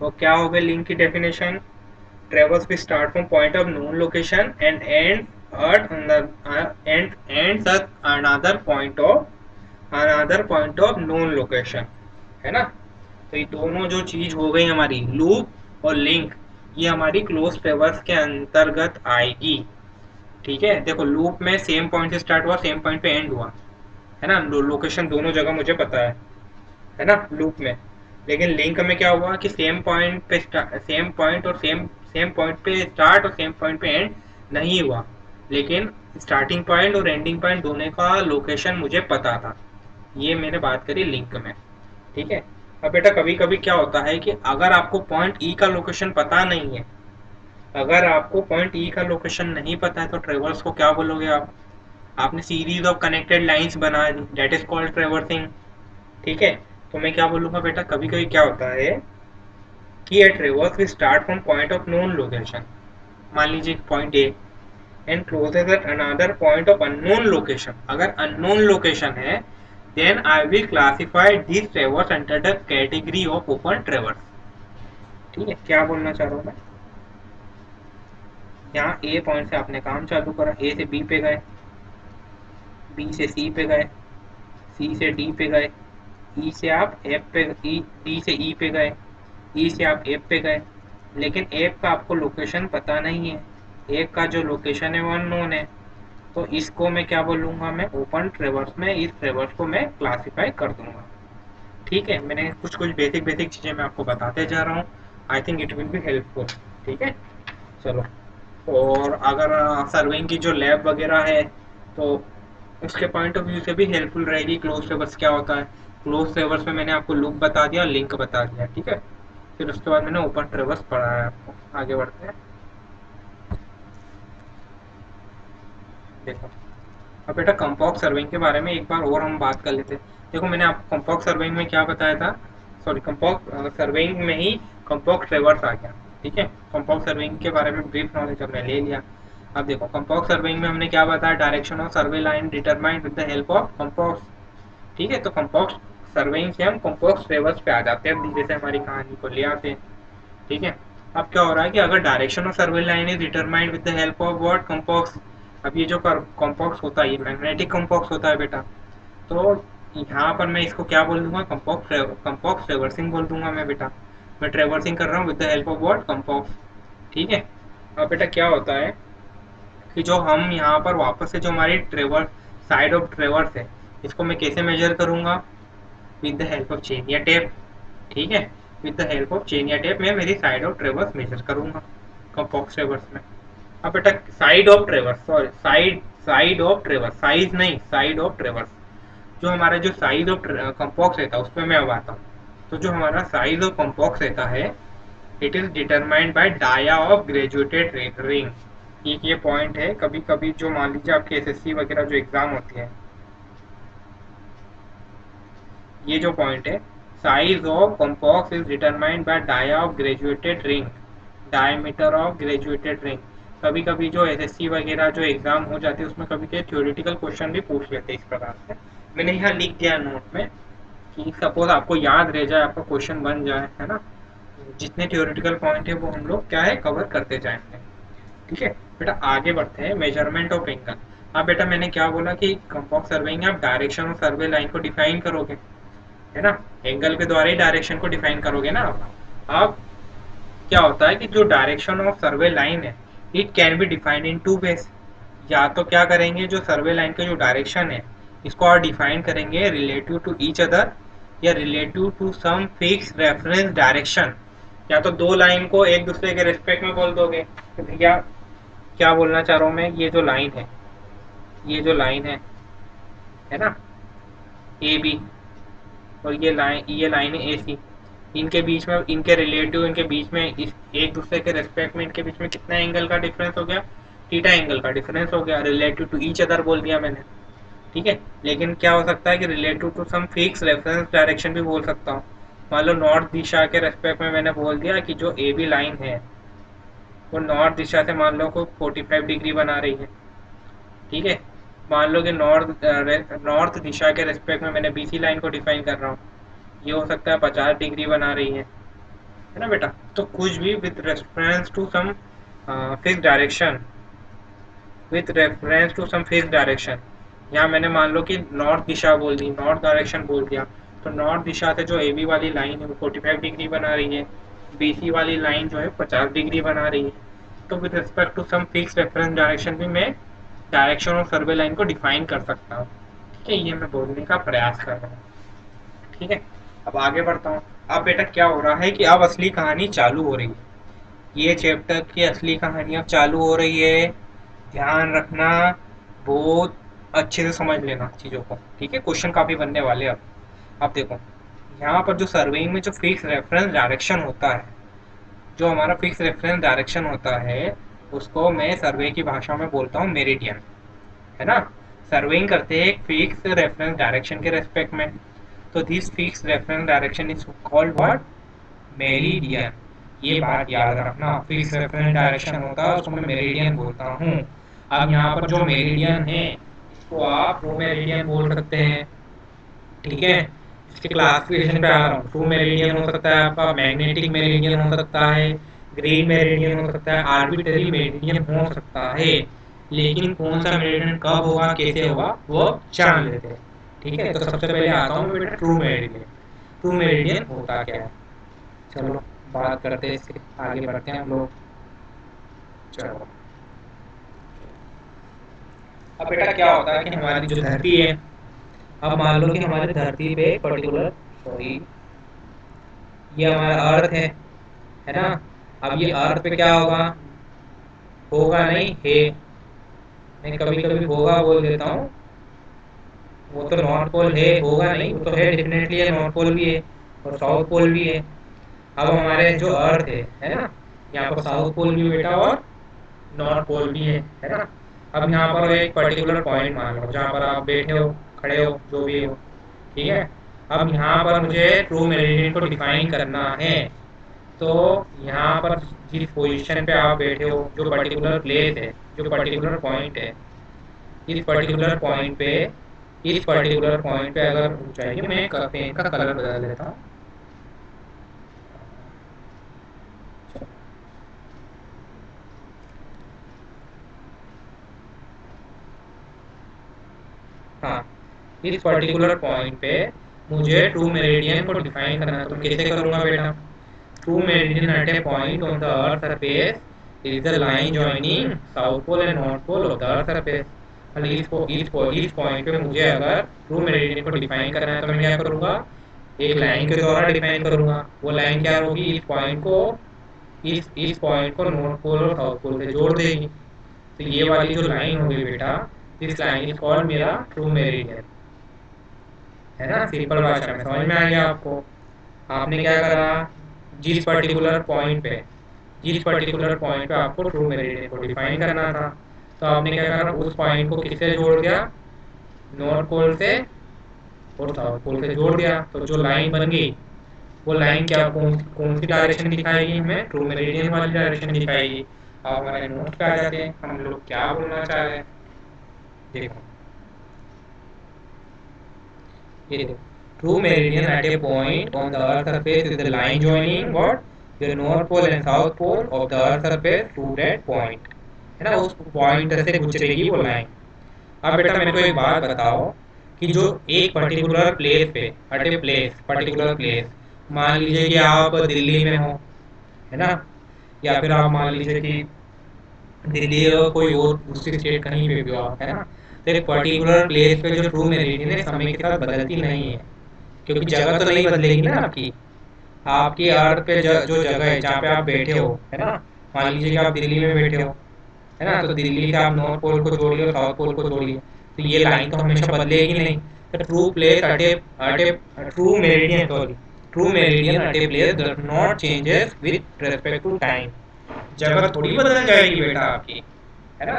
A: तो क्या हो गया लिंक की definition, traverse we start from point of known location and ends at another point of known location, है ना। तो ये दोनों जो चीज हो गई हमारी लूप और लिंक, ये हमारी क्लोज ट्रेवर्स के अंतर्गत आएगी। ठीक है, देखो लूप में सेम पॉइंट से स्टार्ट हुआ, सेम पॉइंट पे एंड हुआ, है ना, लोकेशन दोनों जगह मुझे पता है ना लूप में। लेकिन लिंक में क्या हुआ कि सेम पॉइंट पे सेम पॉइंट और सेम सेम पॉइंट पे स्टार्ट और सेम पॉइंट पे एंड नहीं हुआ, लेकिन स्टार्टिंग पॉइंट और एंडिंग पॉइंट दोनों का लोकेशन मुझे पता था। ये मैंने बात करी लिंक में। ठीक है। अब बेटा कभी कभी क्या होता है कि अगर आपको पॉइंट ई का लोकेशन पता नहीं है, अगर आपको पॉइंट ई का लोकेशन नहीं पता है, तो ट्रेवर्स को क्या बोलोगे आप, आपने सीरीज ऑफ कनेक्टेड लाइंस बना दी, दैट इज कॉल्ड ट्रेवर्सिंग। ठीक है। तो मैं क्या बोलूंगा बेटा, कभी कभी क्या होता है कि at reverse we start from point of known location, मान लीजिए point A and closes at another point of unknown location. अगर अननोन लोकेशन है then I will classify this traverse under the category of open traverse. ठीक है, क्या बोलना चाह रहा हूँ मैं, यहाँ ए पॉइंट से आपने काम चालू करा, ए से बी पे गए, बी से सी पे गए, सी से डी पे गए, ई से आप एफ पे, ई डी से ई पे गए, ई से आप एफ पे गए, लेकिन एफ का आपको लोकेशन पता नहीं है, एफ का जो लोकेशन है वो अननोन है। तो इसको मैं क्या बोलूँगा, मैं ओपन ट्रेवर्स में इस ट्रेवर्स को मैं क्लासिफाई कर दूंगा। ठीक है, मैंने कुछ कुछ बेसिक बेसिक चीज़ें मैं आपको बताते जा रहा हूँ, I think it will be helpful. ठीक है, चलो। और अगर सर्विंग की जो लैब वगैरह है, तो उसके पॉइंट ऑफ व्यू से भी हेल्पफुल रहेगी। क्लोज ट्रेवर्स क्या होता है, क्लोज ट्रेवर्स में मैंने आपको लूप बता दिया, लिंक बता दिया। ठीक है, फिर उसके बाद मैंने ओपन ट्रेवर्स पढ़ा है आपको। आगे बढ़ते हैं। देखो अब बेटा कंपॉक्स सर्विंग के बारे में एक बार और हम बात कर लेते हैं। देखो मैंने आपको कंपॉक्स सर्विंग में क्या बताया था, सॉरी कंपॉक्स सर्विंग में ही कंपॉक्स ट्रेवर्स आ गया। ठीक है, कंपॉक्स सर्विंग के बारे में ब्रीफ नॉलेज हमने ले लिया। अब देखो कंपॉक्स सर्विंग में हमने क्या बताया, direction of survey line determined with the help of compass. ठीक है, तो कंपॉक्स सर्वेइंग से हम कंपॉक्स ट्रेवर्स पे आ जाते हैं, अब धीरे से हमारी कहानी को ले आते हैं। ठीक है, अब क्या हो रहा है कि अगर direction of survey line is determined with the help of what, compass, अब ये जो कॉम्पॉक्स होता है ये मैग्नेटिक कॉम्पॉक्स होता है बेटा। तो यहाँ पर मैं इसको क्या बोल दूंगा, कंपॉक्स ट्रेवर्सिंग बोल दूंगा मैं बेटा। मैं ट्रेवर्सिंग कर रहा हूँ with the help of what, compass. ठीक है। अब बेटा क्या होता है कि जो हम यहाँ पर वापस से जो हमारी ट्रेवर्स साइड ऑफ ट्रेवर्स है, इसको मैं कैसे मेजर करूंगा, with the help of chain या टेप। ठीक है। With the help of chain या टेप मैं मेरी साइड ऑफ ट्रेवर्स मेजर करूंगा कंपॉक्स ट्रेवर्स में। अब बेटा side of ट्रेवर्स, sorry side of ट्रेवर्स, size नहीं, साइड ऑफ ट्रेवर्स। जो हमारा जो साइज ऑफ कंपॉक्स रहता है उसमें मैं अब आता हूँ। तो जो हमारा साइज ऑफ कंपॉक्स रहता है, it is determined by dia of graduated ring. एक ये पॉइंट है, कभी कभी जो मान लीजिए आपके एसएससी वगैरह जो एग्जाम होती है, ये जो पॉइंट है, size of compass is determined by dia of graduated ring, diameter of graduated ring. कभी कभी जो एसएससी वगैरह जो एग्जाम हो जाती है उसमें कभी कभी थ्योरेटिकल क्वेश्चन भी पूछ लेते हैं इस प्रकार से। मैंने यहाँ लिख दिया नोट में कि सपोज आपको याद रह जाए, आपका क्वेश्चन बन जाए, है ना। जितने थ्योरेटिकल पॉइंट है वो हम लोग क्या है कवर करते जाएंगे। ठीक है बेटा, आगे बढ़ते हैं। Measurement of angle. अब बेटा मैंने क्या बोला कि कंपाउंड सर्वे में आप डायरेक्शन और सर्वे लाइन को डिफाइन करोगे, है ना। एंगल के द्वारा ही डायरेक्शन को डिफाइन करोगे ना आप। अब क्या होता है कि जो डायरेक्शन ऑफ सर्वे लाइन है, it can be defined in two ways. या तो क्या करेंगे, जो सर्वे लाइन का जो डायरेक्शन है इसको और डिफाइन करेंगे रिलेटिव टू ईच अदर, या relative to some fix reference direction. या तो दो लाइन को एक दूसरे के रिस्पेक्ट में बोल दोगे कि भैया क्या बोलना चाह रहा हूँ मैं, ये जो लाइन है, ये जो लाइन है ना, ए बी, और ये लाइन है ए सी। इनके बीच में, इनके रिलेटिव, इनके बीच में इस एक दूसरे के रेस्पेक्ट में इनके बीच में कितना एंगल का डिफरेंस हो गया, थीटा एंगल का डिफरेंस हो गया। रिलेटिव टू ईच अदर बोल दिया मैंने। ठीक है। लेकिन क्या हो सकता है कि relative to some fix reference direction भी बोल सकता हूँ। मान लो नॉर्थ दिशा के रेस्पेक्ट में मैंने बोल दिया कि जो ए बी लाइन है वो नॉर्थ दिशा से मान लो को 45 डिग्री बना रही है। ठीक है। मान लो कि नॉर्थ दिशा के रेस्पेक्ट में मैंने बीसी लाइन को डिफाइन कर रहा हूँ, ये हो सकता है 50 डिग्री बना रही है ना बेटा। तो कुछ भी with reference to some fix direction, with reference to some fix direction. यहाँ मैंने मान लो कि नॉर्थ दिशा बोल दी, नॉर्थ डायरेक्शन बोल दिया, तो नॉर्थ दिशा से जो ए बी वाली लाइन है वो 45 डिग्री बना रही है, बी सी वाली लाइन जो है 50 डिग्री बना रही है। तो with respect to some fix reference direction भी मैं डायरेक्शन और सर्वे लाइन को डिफाइन कर सकता हूँ। ठीक है, ये मैं बोलने का प्रयास कर रहा हूँ। ठीक है। अब आगे बढ़ता हूँ। अब बेटा क्या हो रहा है कि अब असली कहानी चालू हो रही है। ये चैप्टर की असली कहानी अब चालू हो रही है। ध्यान रखना, बहुत अच्छे से समझ लेना चीज़ों को। ठीक है, क्वेश्चन काफ़ी बनने वाले हैं अब देखो, यहाँ पर जो सर्वेइंग में जो फिक्स रेफरेंस डायरेक्शन होता है, जो हमारा फिक्स रेफरेंस डायरेक्शन होता है उसको मैं सर्वे की भाषा में बोलता हूँ मेरिडियन, है ना। सर्वेइंग करते हैं एक फिक्स रेफरेंस डायरेक्शन के रेस्पेक्ट में, तो this fix reference direction is called what, meridian. ये बात याद रखना, फिक्स रेफरेंस डायरेक्शन होता है उसको मैं मेरिडियन बोलता हूँ। अब यहाँ पर जो मेरिडियन है इसको आप ट्रू मेरिडियन बोल सकते हैं। ठीक है। इसके क्लासिफिकेशन पे आ रहा हूँ। ट्रू मेरिडियन हो सकता है आपका, मैग्नेटिक मेरिडियन हो सकता है, ग्रीन मेरिडियन हो सकता है, आर्बिट्ररी मेरिडियन हो सकता है। लेकिन कौन सा मेरिडियन कब होगा, कैसे होगा, वो जान लेते हैं। ठीक है। तो सबसे पहले आता हूँ मैं बेटा ट्रू मेरिडियन। ट्रू मेरिडियन होता क्या है, चलो बात करते हैं इसके, आगे बढ़ते हैं हम लोग। चलो अब बेटा क्या होता है कि हमारी जो धरती है, अब मान लो कि हमारी धरती पे पर्टिकुलर, सॉरी, ये हमारा अर्थ है ना। अब ये अर्थ पे क्या होगा, होगा नहीं है, मैं कभी कभी होगा बोल देता हूँ, वो तो नॉर्थ पोल है, होगा नहीं, वो तो है डेफिनेटली, है नॉर्थ पोल भी है और साउथ पोल भी है। अब हमारे जो अर्थ है ना, यहाँ पर साउथ पोल भी बेटा और नॉर्थ पोल भी है ना। अब यहाँ पर एक पर्टिकुलर पॉइंट मान लो जहाँ पर आप बैठे हो, खड़े हो, जो भी हो। ठीक है। अब यहाँ पर मुझे ट्रू मेरिडियन को डिफाइन करना है, तो यहाँ पर जिस पोजीशन पे आप बैठे हो, जो पर्टिकुलर प्लेस है, जो पर्टिकुलर पॉइंट है, इस पर्टिकुलर पॉइंट पे, इस पर्टिकुलर पॉइंट पे अगर ऊंचाई, मैं पेन का कलर बदल देता हूँ। हाँ, इस पर्टिकुलर पॉइंट पे मुझे ट्रू मेरिडियन को डिफाइन करना है, तो मैं कैसे करूँगा बेटा? True meridian at a point on the earth surface is the line joining south pole and north pole of the earth surface. मतलब इस पॉइंट पे मुझे अगर ट्रू मेरिडियन को डिफाइन करना है तो मैं क्या करूँगा? एक लाइन के द्वारा डिफाइन करूँगा। वो लाइन क्या होगी? इस पॉइंट को नॉर्थ पोल और साउथ पोल से जोड़ देगी। तो ये वाली जो लाइन होगी बेटा, दिस लाइन इज कॉल्ड मेरा ट्रू मेरिडियन, है ना? सिंपल भाषा में समझ में आ गया आपको? आपने क्या करा? जिस पर्टिकुलर पॉइंट पे आपको ट्रू मेरिडियन को डिफाइन करना था, तो आपने क्या करा? उस पॉइंट को किससे जोड़ दिया? नॉर्थ पोल से और साउथ पोल से जोड़ दिया। तो जो लाइन बन गई, वो लाइन क्या कौन सी डायरेक्शन दिखाएगी? हमें ट्रू मेरिडियन वाली डायरेक्शन दिखाएगी। अब हमारे नोट पे आ जाते हैं, हम लोग क्या बोलना चाह रहे हैं। देखो, ये देखो, true meridian at a point on the earth surface is the line joining what the north pole and south pole of the earth surface to that point, है ना? उस पॉइंट से गुजरेगी वो लाइन। अब बेटा मेरे को एक बात बताओ कि जो एक पर्टिकुलर प्लेस पे at a place particular place, मान लीजिए कि आप दिल्ली में हो, है ना? या फिर आप मान लीजिए कि दिल्ली या कोई और दूसरी स्टेट कहीं पे भी हो आप, है ना? तो एक पर्टिकुलर प्लेस पे जो ट्रू मेरिडियन है समय के साथ बदलती नहीं है, क्योंकि जगह तो नहीं बदलेगी ना आपकी। आपकी अर्थ पे जो जगह है जहाँ पे आप बैठे हो, है ना? मान लीजिए कि आप दिल्ली में बैठे हो, है ना? तो दिल्ली से आप नॉर्थ पोल को जोड़िए और साउथ पोल को जोड़िए, तो ये लाइन तो हमेशा बदलेगी नहीं। तो true meridian, sorry, true meridian at a place does not changes with respect to time. जगह थोड़ी बदल जाएगी बेटा आपकी, है ना?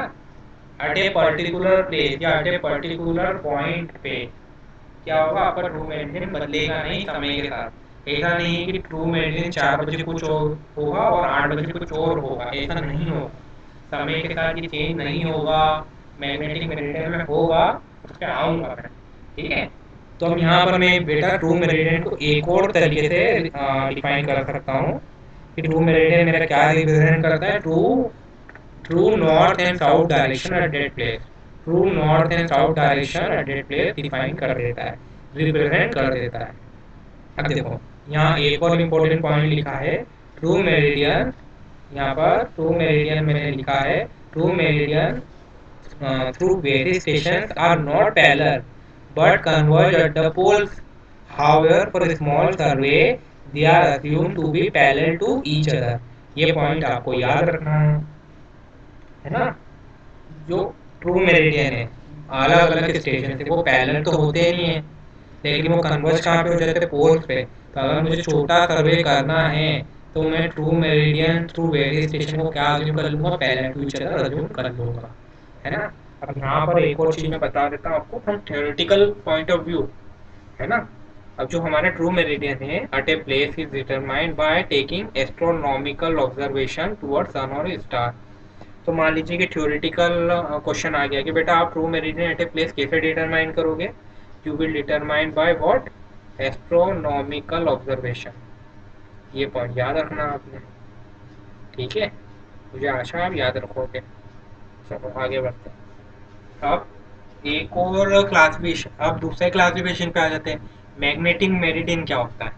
A: एट ए पर्टिकुलर प्लेस या एट ए पर्टिकुलर पॉइंट पे क्या होगा? आपका ट्रू मेरिडियन बदलेगा नहीं समय के साथ। ऐसा नहीं है कि ट्रू मेरिडियन 4 बजे कुछ और होगा और 8 बजे कुछ और होगा, ऐसा नहीं होगा। समय के साथ ये चेंज नहीं होगा। मैग्नेटिक मेरिडियन में होगा, उस पर आऊंगा मैं, ठीक है? तो अब यहाँ पर मैं बेटा ट्रू मेरिडियन को एक और तरीके से डिफाइन कर सकता हूँ कि ट्रू मेरिडियन मेरा क्या रिप्रेजेंट करता है? True north and south direction at that place. True north and south direction at that place define कर देता है, रिप्रेजेंट कर देता है। अब देखो, यहाँ एक और इम्पोर्टेंट पॉइंट लिखा है, ट्रू मेरिडियन। यहाँ पर ट्रू मेरिडियन मैंने लिखा है, true meridian through various stations are not parallel but converge at the poles. However, for a small survey, they are assumed to be parallel to each other. ये पॉइंट आपको याद रखना है ना? जो ट्रू मेरिडियन है, अलग अलग स्टेशन से वो पैरेलल तो होते नहीं है, लेकिन वो कन्वर्ज कहाँ पे हो जाते हैं? पोल्स पे। तो अगर मुझे छोटा सर्वे करना है तो मैं true meridian through various station को क्या अज्यूम कर लूँगा? Parallel to each other assume कर लूँगा, है ना? अब यहाँ पर एक और चीज़ मैं बता देता हूँ आपको from theoretical point of view, है ना? अब जो हमारा ट्रू मेरिडियन है at a place is determined by taking astronomical observation towards sun और स्टार। तो मान लीजिए कि थ्योरेटिकल क्वेश्चन आ गया कि बेटा आप true meridian at a place कैसे डिटरमाइन करोगे? You will determine by what? Astronomical observation. ये पॉइंट याद रखना आपने, ठीक है? मुझे आशा आप याद रखोगे। चलो आगे बढ़ते हैं। अब एक और क्लासिफिकेशन, अब दूसरे क्लासिफिकेशन पे आ जाते हैं। मैग्नेटिक मेरिडियन क्या होता है?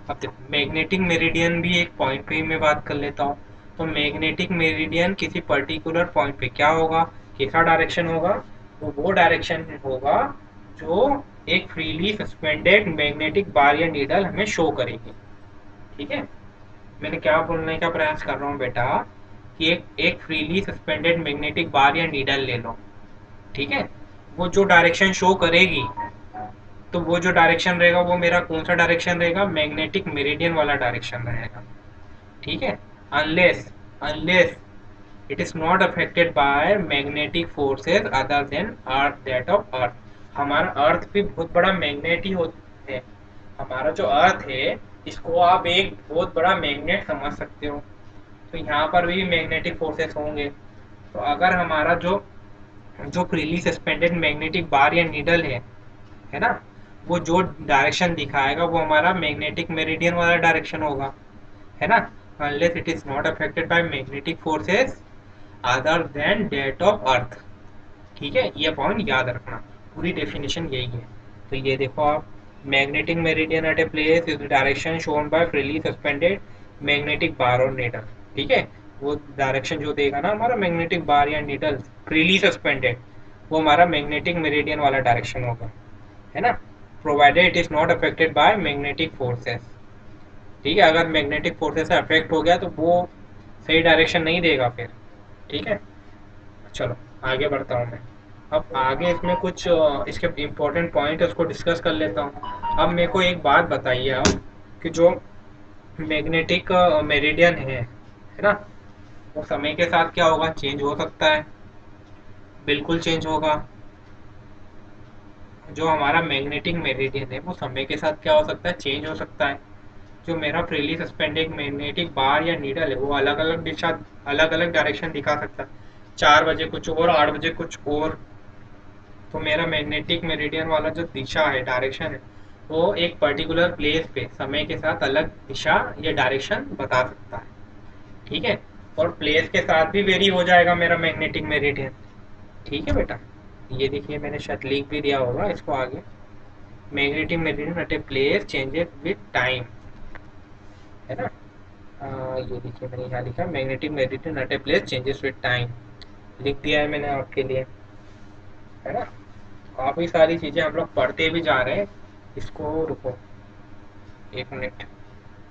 A: अब देखो, मैग्नेटिक मेरिडियन भी एक पॉइंट पे ही मैं बात कर लेता हूँ। तो मैग्नेटिक मेरिडियन किसी पर्टिकुलर पॉइंट पे क्या होगा? कैसा डायरेक्शन होगा? वो डायरेक्शन होगा जो एक फ्रीली सस्पेंडेड मैग्नेटिक बार या नीडल हमें शो करेगी, ठीक है? मैंने क्या बोलने का प्रयास कर रहा हूँ बेटा कि एक फ्रीली सस्पेंडेड मैग्नेटिक बार या नीडल ले लो, ठीक है? वो जो डायरेक्शन शो करेगी, तो वो जो डायरेक्शन रहेगा वो मेरा कौन सा डायरेक्शन रहेगा? मैग्नेटिक मेरिडियन वाला डायरेक्शन रहेगा, ठीक है? Unless unless it is not affected by magnetic forces other than earth, that of earth. हमारा अर्थ भी बहुत बड़ा मैग्नेट ही होता है। हमारा जो अर्थ है, इसको आप एक बहुत बड़ा मैग्नेट समझ सकते हो। तो यहाँ पर भी मैग्नेटिक फोर्सेस होंगे। तो अगर हमारा जो जो फ्रीली सस्पेंडेड मैग्नेटिक बार या नीडल है ना, वो जो डायरेक्शन दिखाएगा वो हमारा मैग्नेटिक मेरिडियन वाला डायरेक्शन होगा, है ना? Unless it is not affected by magnetic forces other than that of earth, ठीक है? ये पॉइंट याद रखना। पूरी डेफिनेशन यही है। तो ये देखो आप, magnetic meridian at a place is the direction shown by freely suspended magnetic bar और नीडल। ठीक है, वो डायरेक्शन जो देगा ना हमारा मैग्नेटिक बार या नीडल फ्रीली सस्पेंडेड, वो हमारा मैग्नेटिक मेरिडियन वाला डायरेक्शन होगा, है ना, provided it is not affected by magnetic forces. ठीक है, अगर मैग्नेटिक फोर्सेस से अफेक्ट हो गया तो वो सही डायरेक्शन नहीं देगा फिर। ठीक है, चलो आगे बढ़ता हूँ मैं। अब आगे इसमें कुछ इसके इम्पोर्टेंट पॉइंट है, उसको डिस्कस कर लेता हूँ। अब मेरे को एक बात बताइए आप, कि जो मैग्नेटिक मेरिडियन है ना, वो समय के साथ क्या होगा, चेंज हो सकता है, बिल्कुल चेंज होगा। जो हमारा मैग्नेटिक मेरिडियन है वो समय के साथ क्या हो सकता है, चेंज हो सकता है। जो मेरा फ्रीली सस्पेंडेड मैग्नेटिक बार या नीडल है वो अलग अलग दिशा, अलग अलग डायरेक्शन दिखा सकता है, 4 बजे कुछ और, 8 बजे कुछ और। तो मेरा मैग्नेटिक मेरिडियन वाला जो दिशा है, डायरेक्शन है, वो एक पर्टिकुलर प्लेस पे समय के साथ अलग दिशा या डायरेक्शन बता सकता है। ठीक है, और प्लेस के साथ भी वेरी हो जाएगा मेरा मैग्नेटिक मेरिडियन। ठीक है बेटा, ये देखिए मैंने शायद लिख भी दिया होगा इसको आगे, magnetic meridian at a place changes with time, है ना। ये देखिए मैंने यहाँ लिखा, magnetic meridian at a place changes with time, लिख दिया है मैंने आपके लिए, है ना। काफ़ी सारी चीज़ें हम लोग पढ़ते भी जा रहे हैं। इसको रुको 1 मिनट,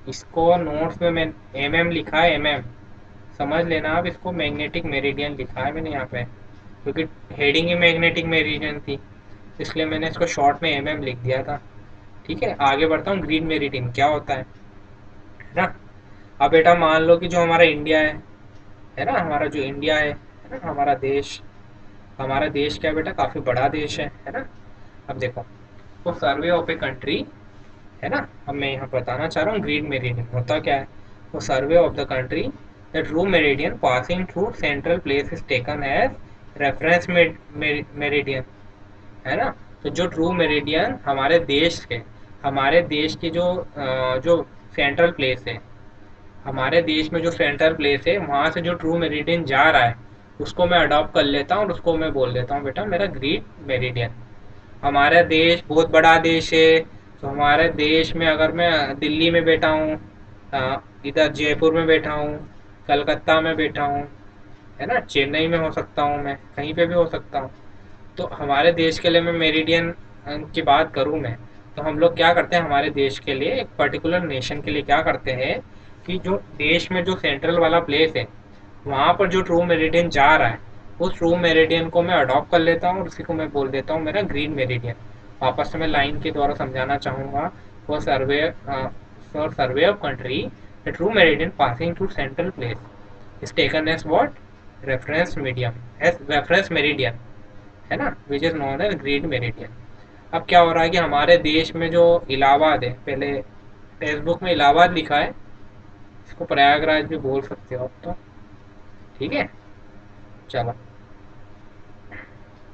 A: इसको नोट्स में मैं एम लिखा है, समझ लेना आप, इसको मैग्नेटिक मेरिडियन लिखा है मैंने यहाँ पे, क्योंकि हेडिंग ही मैग्नेटिक मेरिडियन थी, इसलिए मैंने इसको शॉर्ट में लिख दिया था। ठीक है, आगे बढ़ता हूँ, ग्रीन मेरिडियन क्या होता है ना। अब बेटा मान लो कि जो हमारा इंडिया है ना, हमारा जो इंडिया है ना, हमारा देश क्या है बेटा, काफ़ी बड़ा देश है ना। अब देखो, तो सर्वे ऑफ ए कंट्री, है ना, अब मैं यहाँ बताना चाह रहा हूँ ग्रीन मेरिडियन होता क्या है। तो survey of the country, the true meridian passing through central place is taken as reference meridian, है ना। तो जो ट्रू मेरिडियन हमारे देश की जो सेंट्रल प्लेस है, हमारे देश में जो सेंट्रल प्लेस है वहाँ से जो ट्रू मेरिडियन जा रहा है, उसको मैं अडॉप्ट कर लेता हूँ और उसको मैं बोल देता हूँ बेटा मेरा ग्रीन मेरिडियन। हमारा देश बहुत बड़ा देश है, तो हमारे देश में अगर मैं दिल्ली में बैठा हूँ, इधर जयपुर में बैठा हूँ, कलकत्ता में बैठा हूँ, है ना, चेन्नई में हो सकता हूँ, मैं कहीं पे भी हो सकता हूँ। तो हमारे देश के लिए मैं मेरिडियन की बात करूँ मैं, तो हम लोग क्या करते हैं, हमारे देश के लिए, एक पर्टिकुलर नेशन के लिए क्या करते हैं, कि जो देश में जो सेंट्रल वाला प्लेस है वहाँ पर जो ट्रू मेरिडियन जा रहा है, उस ट्रू मेरिडियन को मैं अडॉप्ट कर लेता हूँ और उसी को मैं बोल देता हूँ मेरा ग्रीन मेरिडियन। वापस से मैं लाइन के द्वारा समझाना चाहूँगा, for survey of country, the true meridian passing through central place is taken as what, reference meridian, है ना, which is known as green meridian. अब क्या हो रहा है कि हमारे देश में जो इलाहाबाद है, पहले टेक्स्ट में इलाहाबाद लिखा है, इसको प्रयागराज भी बोल सकते हो आप तो। ठीक है, चलो,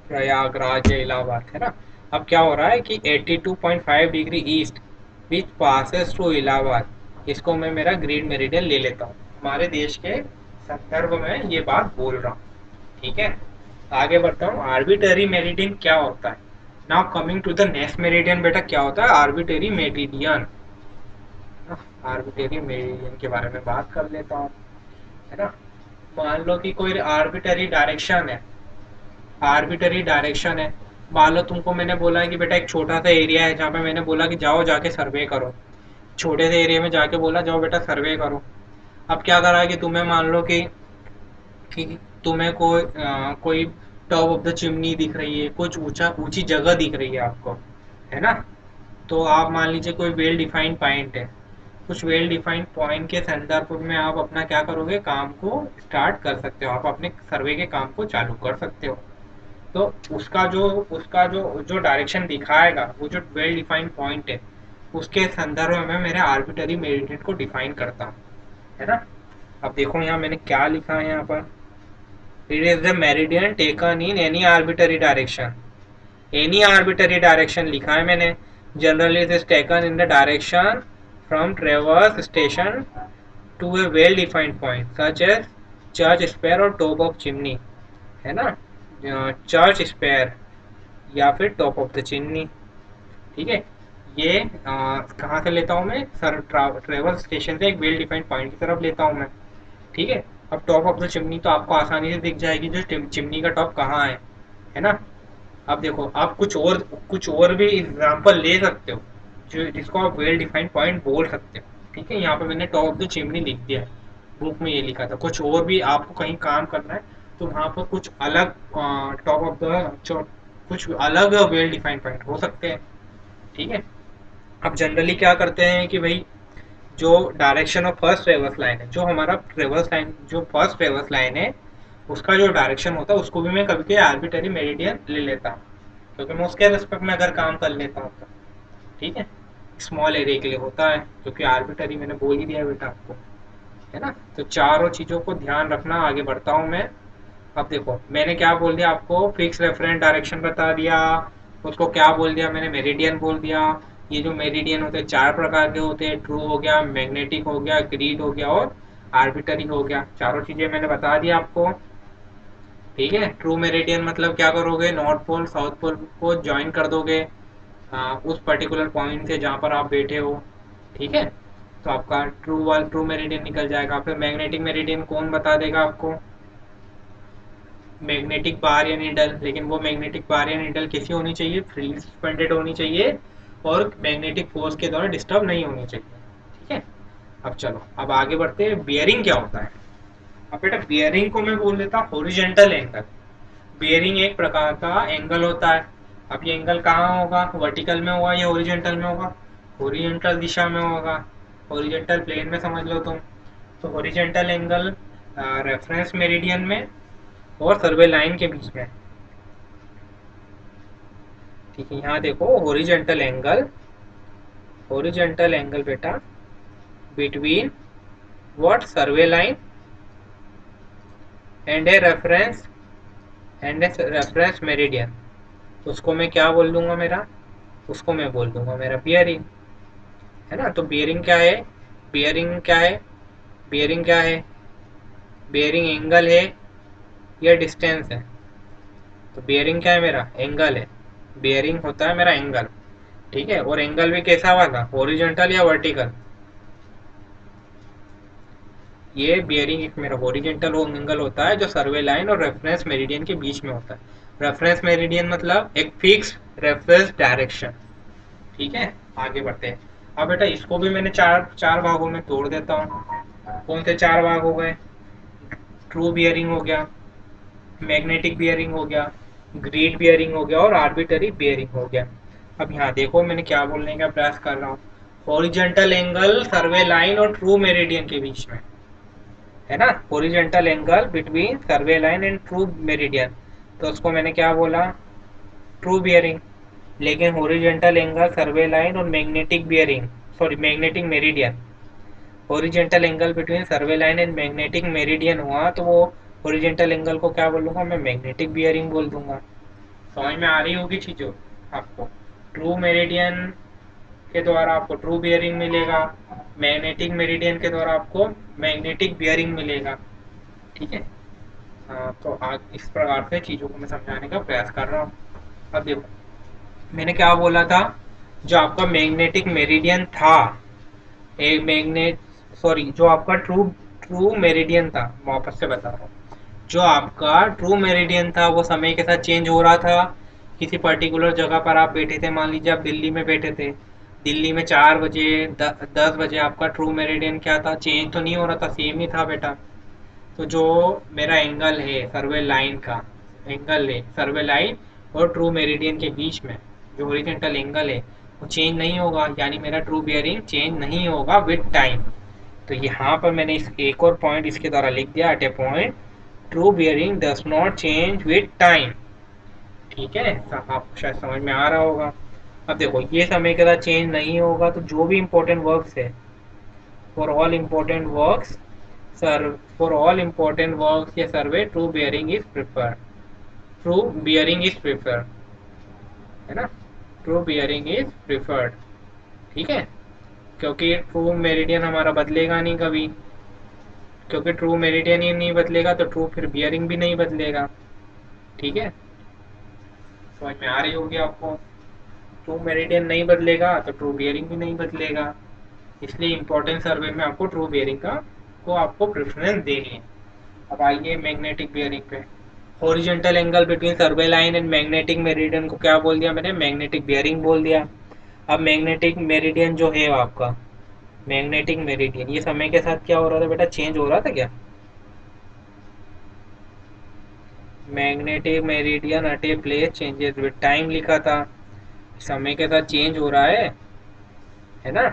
A: प्रयागराज या इलाहाबाद, है ना। अब क्या हो रहा है कि 82.5 डिग्री ईस्ट विच पासेस थ्रू इलाहाबाद, इसको मैं मेरा ग्रीन मेरिडियन ले लेता हूँ, हमारे देश के संदर्भ में ये बात बोल रहा हूँ। ठीक है, आगे बढ़ता हूँ, आर्बिटरी मेरिडियन क्या होता है। Now coming to the next meridian, बेटा क्या होता है आर्बिटरी मेरिडियन। आर्बिटरी मेरिडियन के बारे में बात कर लेता हूँ, है ना। मान लो कि कोई आर्बिटरी डायरेक्शन है, मान लो तुमको मैंने बोला है कि बेटा एक छोटा सा एरिया है जहाँ पे मैंने बोला कि जाओ जाके सर्वे करो, छोटे से एरिया में जाके बोला जाओ बेटा सर्वे करो। अब क्या करा है कि तुम्हें मान लो कि तुम्हें कोई टॉप ऑफ द चिमनी दिख रही है, कुछ ऊंची जगह दिख रही है आपको, है ना। तो आप मान लीजिए कोई वेल डिफाइंड पॉइंट है, कुछ वेल डिफाइंड पॉइंट के संदर्भ में आप अपना क्या करोगे, काम को स्टार्ट कर सकते हो, आप अपने सर्वे के काम को चालू कर सकते हो। तो उसका जो डायरेक्शन दिखाएगा, वो जो वेल डिफाइंड पॉइंट है, उसके संदर्भ में मेरे आर्बिटरी मेरिडियन को डिफाइन करता हूँ, है ना। अब देखो यहाँ मैंने क्या लिखा है यहाँ पर, it is the meridian taken in any arbitrary direction, any arbitrary direction लिखा है मैंने। Generally it is taken in the direction from traverse station to a well defined point such as church square और टॉप ऑफ चिमनी, है ना, चर्च स्क्वायर या फिर टॉप ऑफ द चिमनी। ठीक है, ये कहाँ से लेता हूँ मैं, सर ट्रेवल स्टेशन से एक वेल डिफाइंड पॉइंट की तरफ लेता हूँ मैं। ठीक है, अब टॉप ऑफ द चिमनी तो आपको आसानी से दिख जाएगी जो चिमनी का टॉप कहाँ है ना। अब देखो, आप कुछ और भी एग्जांपल ले सकते हो जो जिसको आप वेल डिफाइंड पॉइंट बोल सकते हो। ठीक है, यहाँ पे मैंने टॉप ऑफ द चिमनी लिख दिया है, बुक में ये लिखा था। कुछ और भी आपको कहीं काम करना है तो वहाँ पर कुछ अलग टॉप ऑफ द कुछ अलग वेल डिफाइंड पॉइंट हो सकते हैं। ठीक है, अब जनरली क्या करते हैं कि भाई जो direction of first reverse line है, जो हमारा रिवर्स लाइन, जो फर्स्ट रिवर्स लाइन है उसका जो डायरेक्शन होता है उसको भी मैं कभी कभी आर्बिटरी मेरिडियन ले लेता हूँ, क्योंकि मैं उसके रिस्पेक्ट में अगर काम कर लेता हूँ तो। ठीक है, स्मॉल एरिया के लिए होता है, क्योंकि आर्बिटरी मैंने बोल ही दिया है बेटा आपको, है ना। तो चारों चीज़ों को ध्यान रखना। आगे बढ़ता हूँ मैं। अब देखो, मैंने क्या बोल दिया आपको, फिक्स रेफरेंस डायरेक्शन बता दिया, उसको क्या बोल दिया मैंने, मेरिडियन बोल दिया। ये जो मेरिडियन होते हैं 4 प्रकार के होते हैं, ट्रू हो गया, मैग्नेटिक हो गया, ग्रीड हो गया और आर्बिटरी हो गया। चारों चीजें मैंने बता दी आपको। ठीक है, ट्रू मेरिडियन मतलब क्या करोगे, नॉर्थ पोल साउथ पोल को ज्वाइन कर दोगे उस पर्टिकुलर पॉइंट से जहाँ पर आप बैठे हो। ठीक है, तो आपका ट्रू मेरिडियन निकल जाएगा। फिर मैग्नेटिक मेरिडियन कौन बता देगा आपको, मैग्नेटिक बार या नीडल। लेकिन वो मैग्नेटिक बार या नीडल कैसी होनी चाहिए, फ्रीली सस्पेंडेड होनी चाहिए और मैग्नेटिक फोर्स के द्वारा डिस्टर्ब नहीं होनी चाहिए। ठीक है, अब चलो अब आगे बढ़ते हैं। बियरिंग क्या होता है। अब बेटा बियरिंग को मैं बोल देता हूँ हॉरिजॉन्टल एंगल। बियरिंग एक प्रकार का एंगल होता है। अब ये एंगल कहाँ होगा, वर्टिकल में होगा या हॉरिजॉन्टल में होगा, हॉरिजॉन्टल दिशा में होगा, हॉरिजॉन्टल प्लेन में समझ लो तुम। तो हॉरिजॉन्टल एंगल रेफरेंस मेरिडियन में और सर्वे लाइन के बीच में। ठीक है, यहाँ देखो हॉरिजॉन्टल एंगल बेटा between what, survey line and a reference meridian. उसको मैं क्या बोल दूंगा, मेरा उसको मैं बोल दूंगा मेरा बियरिंग, है ना। तो बियरिंग क्या है, बियरिंग क्या है, बियरिंग क्या है, बियरिंग एंगल है या डिस्टेंस है। तो बियरिंग क्या है, मेरा एंगल है। बियरिंग होता है मेरा एंगल। ठीक है, और एंगल भी कैसा वाला, हॉरिजॉन्टल या वर्टिकल। ये बियरिंग एक मेरा हॉरिजॉन्टल एंगल होता है जो सर्वे लाइन और रेफरेंस मेरिडियन के बीच में होता है। रेफरेंस मेरिडियन मतलब एक फिक्स रेफरेंस डायरेक्शन। ठीक है, आगे बढ़ते हैं। अब बेटा इसको भी मैंने चार चार भागों में तोड़ देता हूँ। कौन से 4 भाग हो गए, ट्रू बियरिंग हो गया, मैग्नेटिक बियरिंग हो गया, ग्रीड बियरिंग हो गया और आर्बिटरी बियरिंग हो गया। अब यहाँ देखो मैंने क्या बोलने का प्रयास कर रहा हूँ, हॉरिजॉन्टल एंगल सर्वे लाइन और ट्रू मेरिडियन के बीच में, है ना। Horizontal angle between survey line and true meridian, तो उसको मैंने क्या बोला, ट्रू बियरिंग। लेकिन हॉरिजॉन्टल एंगल सर्वे लाइन और magnetic bearing, sorry magnetic meridian, horizontal angle between survey line and magnetic meridian हुआ तो वो हॉरिजॉन्टल एंगल को क्या बोलूंगा मैं, मैग्नेटिक बियरिंग बोल दूंगा। समझ में आ रही होगी चीजों आपको। ट्रू मेरिडियन के द्वारा आपको ट्रू बियरिंग मिलेगा, मैग्नेटिक मेरिडियन के द्वारा आपको मैग्नेटिक बियरिंग मिलेगा। ठीक है, तो आज इस प्रकार से चीज़ों को मैं समझाने का प्रयास कर रहा हूँ। अब देखो मैंने क्या बोला था, जो आपका मैग्नेटिक मेरिडियन था, एक मैग्नेट, सॉरी जो आपका ट्रू ट्रू मेरिडियन था, वापस से बता रहा हूँ, जो आपका ट्रू मेरिडियन था वो समय के साथ चेंज हो रहा था। किसी पर्टिकुलर जगह पर आप बैठे थे, मान लीजिए आप दिल्ली में बैठे थे, दिल्ली में 4 बजे 10 बजे आपका ट्रू मेरिडियन क्या था, चेंज तो नहीं हो रहा था, सेम ही था बेटा। तो जो मेरा एंगल है सर्वे लाइन का, एंगल है सर्वे लाइन और ट्रू मेरिडियन के बीच में जो हॉरिजॉन्टल एंगल है वो चेंज नहीं होगा, यानी मेरा ट्रू बियरिंग चेंज नहीं होगा विद टाइम। तो यहाँ पर मैंने इस एक और पॉइंट इसके द्वारा लिख दिया, at a point true bearing does not change with time. ठीक है, तो आपको शायद समझ में आ रहा होगा। अब देखो ये समय के साथ चेंज नहीं होगा तो जो भी इम्पोर्टेंट वर्क्स है, for all important works sir, for all important works या survey true bearing is preferred, true bearing is preferred, है ना, true bearing is preferred। ठीक है, क्योंकि ट्रू मेरिडियन हमारा बदलेगा नहीं कभी, क्योंकि ट्रू मेरिडियन ही नहीं बदलेगा तो ट्रू फिर बियरिंग भी नहीं बदलेगा। ठीक है, समझ में आ रही होगी आपको। ट्रू मेरिडियन नहीं बदलेगा तो ट्रू बियरिंग भी नहीं बदलेगा, इसलिए इंपॉर्टेंट सर्वे में आपको ट्रू बियरिंग का को आपको प्रेफरेंस देनी है। अब आइए मैग्नेटिक बियरिंग पे। Horizontal angle between survey line and magnetic meridian को क्या बोल दिया मैंने, मैग्नेटिक बियरिंग बोल दिया। अब मैग्नेटिक मेरिडियन जो है आपका, मैग्नेटिक मेरिडियन ये समय के साथ क्या हो रहा था बेटा, चेंज हो रहा था क्या? Magnetic meridian at a place changes with time लिखा था, समय के साथ चेंज हो रहा है ना।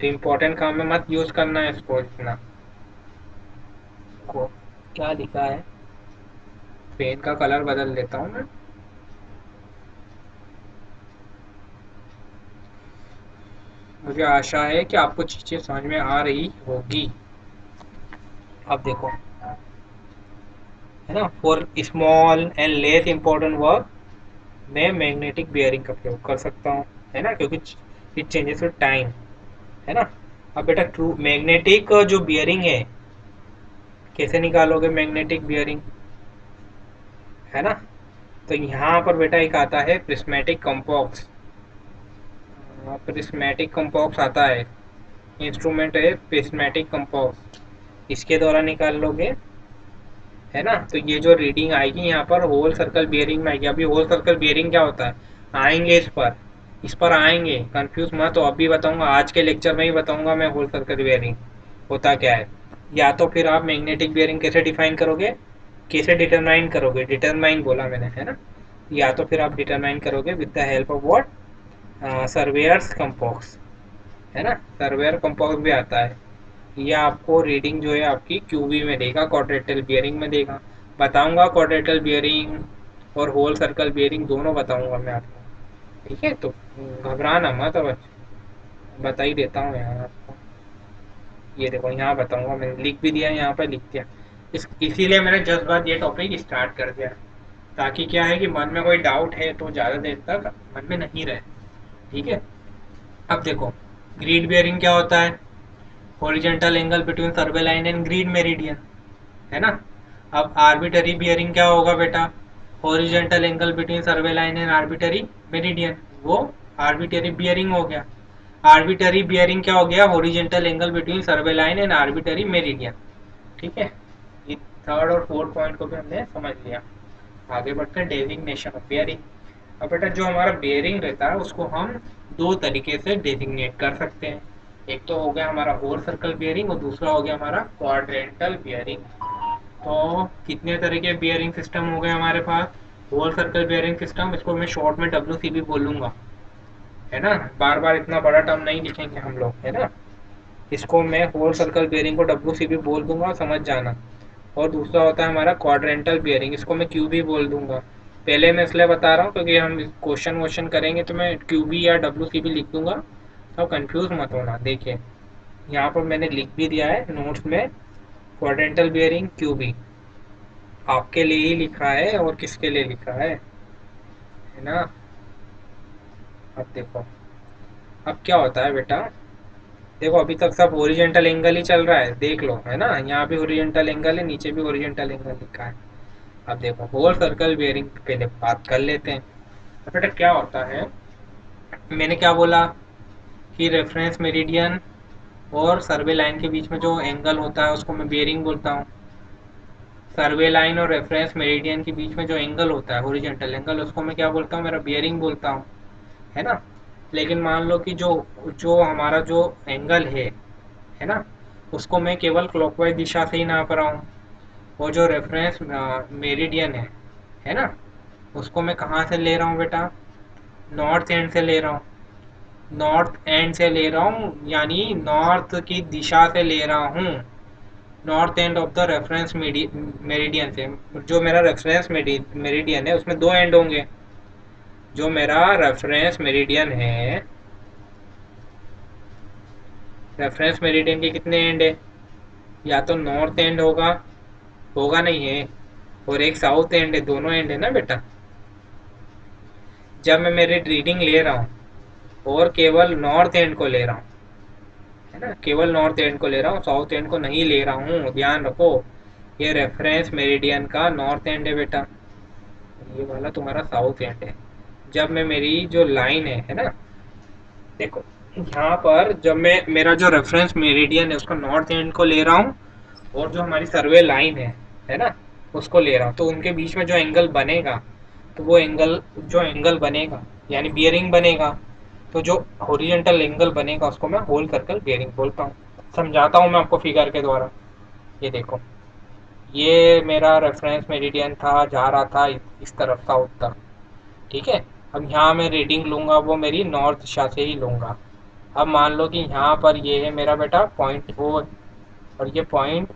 A: तो इम्पोर्टेंट काम में मत यूज करना है इसको इतना। को क्या लिखा है, पेन का कलर बदल देता हूँ मैं। मुझे आशा है कि आपको चीजें समझ में आ रही होगी। अब देखो, है ना, for small and less important work मैं मैग्नेटिक बियरिंग का प्रयोग कर सकता हूँ, है ना, क्योंकि इट चेंजेस विद टाइम, है ना। अब बेटा ट्रू मैग्नेटिक जो बियरिंग है, कैसे निकालोगे मैग्नेटिक बियरिंग, है ना। तो यहाँ पर बेटा एक आता है प्रिस्मेटिक कंपॉक्स, प्रिस्मेटिक कंपॉक्स आता है, इंस्ट्रूमेंट है प्रिस्मेटिक कंपॉक्स, इसके द्वारा निकाल लोगे, है ना। तो ये जो रीडिंग आएगी यहाँ पर होल सर्कल बियरिंग में आएगी। अभी होल सर्कल बियरिंग क्या होता है, आएंगे इस पर आएंगे, कंफ्यूज मत हो, अभी बताऊंगा, आज के लेक्चर में ही बताऊंगा मैं होल सर्कल बियरिंग होता क्या है। या तो फिर आप मैग्नेटिक बियरिंग कैसे डिफाइन करोगे, कैसे डिटरमाइन करोगे, डिटरमाइन बोला मैंने, है ना। या तो फिर आप डिटरमाइन करोगे with the help of what, surveyor's compass, है ना, सर्वेयर कंपॉक्स भी आता है। ये आपको रीडिंग जो है आपकी क्यूबी में देगा, क्वाड्रेटल बियरिंग में देगा। बताऊंगा क्वाड्रेटल बियरिंग और होल सर्कल बियरिंग दोनों बताऊंगा मैं आपको, ठीक है। तो घबराना मत, अब बता ही देता हूँ यहाँ आपको। ये देखो यहाँ बताऊंगा, मैंने लिख भी दिया, यहाँ पर लिख दिया, इसीलिए मैंने जस्ट बात ये टॉपिक स्टार्ट कर दिया, ताकि क्या है कि मन में कोई डाउट है तो ज़्यादा देर तक मन में नहीं रहे, ठीक है। अब देखो, ग्रीड बियरिंग क्या होता है, horizontal angle between survey line and greed meridian, है ना। अब आर्बिटरी बियरिंग क्या होगा बेटा, horizontal angle between survey line and arbitrary meridian, वो आर्बिटरी बियरिंग हो गया। आर्बिटरी बियरिंग क्या हो गया, horizontal angle between survey line and arbitrary meridian, ठीक है। ये थर्ड और फोर्थ पॉइंट को भी हमने समझ लिया। आगे बढ़ते हैं डेजिग्नेशन ऑफ बियरिंग। अब बेटा जो हमारा बियरिंग रहता है उसको हम दो तरीके से डेजिग्नेट कर सकते हैं, एक तो हो गया हमारा होल सर्कल बियरिंग और दूसरा हो गया हमारा क्वाड्रेंटल बियरिंग। तो कितने तरह के बियरिंग सिस्टम हो गए हमारे पास, होल सर्कल बियरिंग सिस्टम, इसको मैं शॉर्ट में WCB बोलूंगा, है ना, बार बार इतना बड़ा टर्म नहीं लिखेंगे हम लोग, है ना। इसको मैं होल सर्कल बियरिंग को WCB बोल दूंगा, समझ जाना। और दूसरा होता है हमारा क्वाड्रेंटल बियरिंग, इसको मैं QB बोल दूंगा। पहले मैं इसलिए बता रहा हूँ क्योंकि हम क्वेश्चन वोश्चन करेंगे तो मैं QB या WCB लिख दूंगा, तो कंफ्यूज मत होना। देखिए यहाँ पर मैंने लिख भी दिया है नोट्स में, क्वाड्रेंटल बियरिंग QB आपके लिए ही लिखा है, और किसके लिए लिखा है ना। अब देखो, अब क्या होता है बेटा, देखो अभी तक सब ओरिजेंटल एंगल ही चल रहा है, देख लो, है ना, यहाँ भी ओरिजेंटल एंगल है, नीचे भी ओरिजेंटल एंगल लिखा है। अब देखो होल सर्कल बियरिंग पहले बात कर लेते हैं। तो बेटा क्या होता है, मैंने क्या बोला कि रेफरेंस मेरिडियन और सर्वे लाइन के बीच में जो एंगल होता है उसको मैं बियरिंग बोलता हूँ। सर्वे लाइन और रेफरेंस मेरिडियन के बीच में जो एंगल होता है हॉरिजॉन्टल एंगल, उसको मैं क्या बोलता हूँ, मेरा बियरिंग बोलता हूँ, है ना। लेकिन मान लो कि जो जो हमारा जो एंगल है ना, उसको मैं केवल क्लॉकवाइज दिशा से ही नाप रहा हूँ। वो जो रेफरेंस मेरिडियन है ना, उसको मैं कहाँ से ले रहा हूँ बेटा, नॉर्थ एंड से ले रहा हूँ, नॉर्थ एंड से ले रहा हूँ, यानी नॉर्थ की दिशा से ले रहा हूँ, north end of the reference meridian से। जो मेरा रेफरेंस मेरिडियन है उसमें दो एंड होंगे, जो मेरा रेफरेंस मेरिडियन है, रेफरेंस मेरिडियन के कितने एंड है, या तो नॉर्थ एंड होगा, होगा नहीं है, और एक साउथ एंड है, दोनों एंड है ना बेटा। जब मैं मेरी रीडिंग ले रहा हूँ और केवल नॉर्थ एंड को ले रहा हूँ, है ना, केवल नॉर्थ एंड को ले रहा हूँ, साउथ एंड को नहीं ले रहा हूँ, ध्यान रखो, ये रेफरेंस मेरिडियन का नॉर्थ एंड है बेटा, ये वाला तुम्हारा साउथ एंड है। जब मैं मेरी जो लाइन है ना, देखो यहाँ पर जब मैं मेरा जो रेफरेंस मेरिडियन है उसका नॉर्थ एंड को ले रहा हूँ, और जो हमारी सर्वे लाइन है ना, उसको ले रहा हूँ, तो उनके बीच में जो एंगल बनेगा, तो वो एंगल जो एंगल बनेगा यानी बियरिंग बनेगा, तो जो हॉरिजॉन्टल एंगल बनेगा उसको मैं होल सर्कल बियरिंग बोलता हूँ। समझाता हूँ मैं आपको फिगर के द्वारा। ये देखो, ये मेरा रेफरेंस मेरिडियन था, जा रहा था इस तरफ साउथ तक, ठीक है। अब यहाँ मैं रीडिंग लूँगा वो मेरी नॉर्थ दिशा से ही लूँगा। अब मान लो कि यहाँ पर ये है मेरा बेटा पॉइंट ओ, और ये पॉइंट,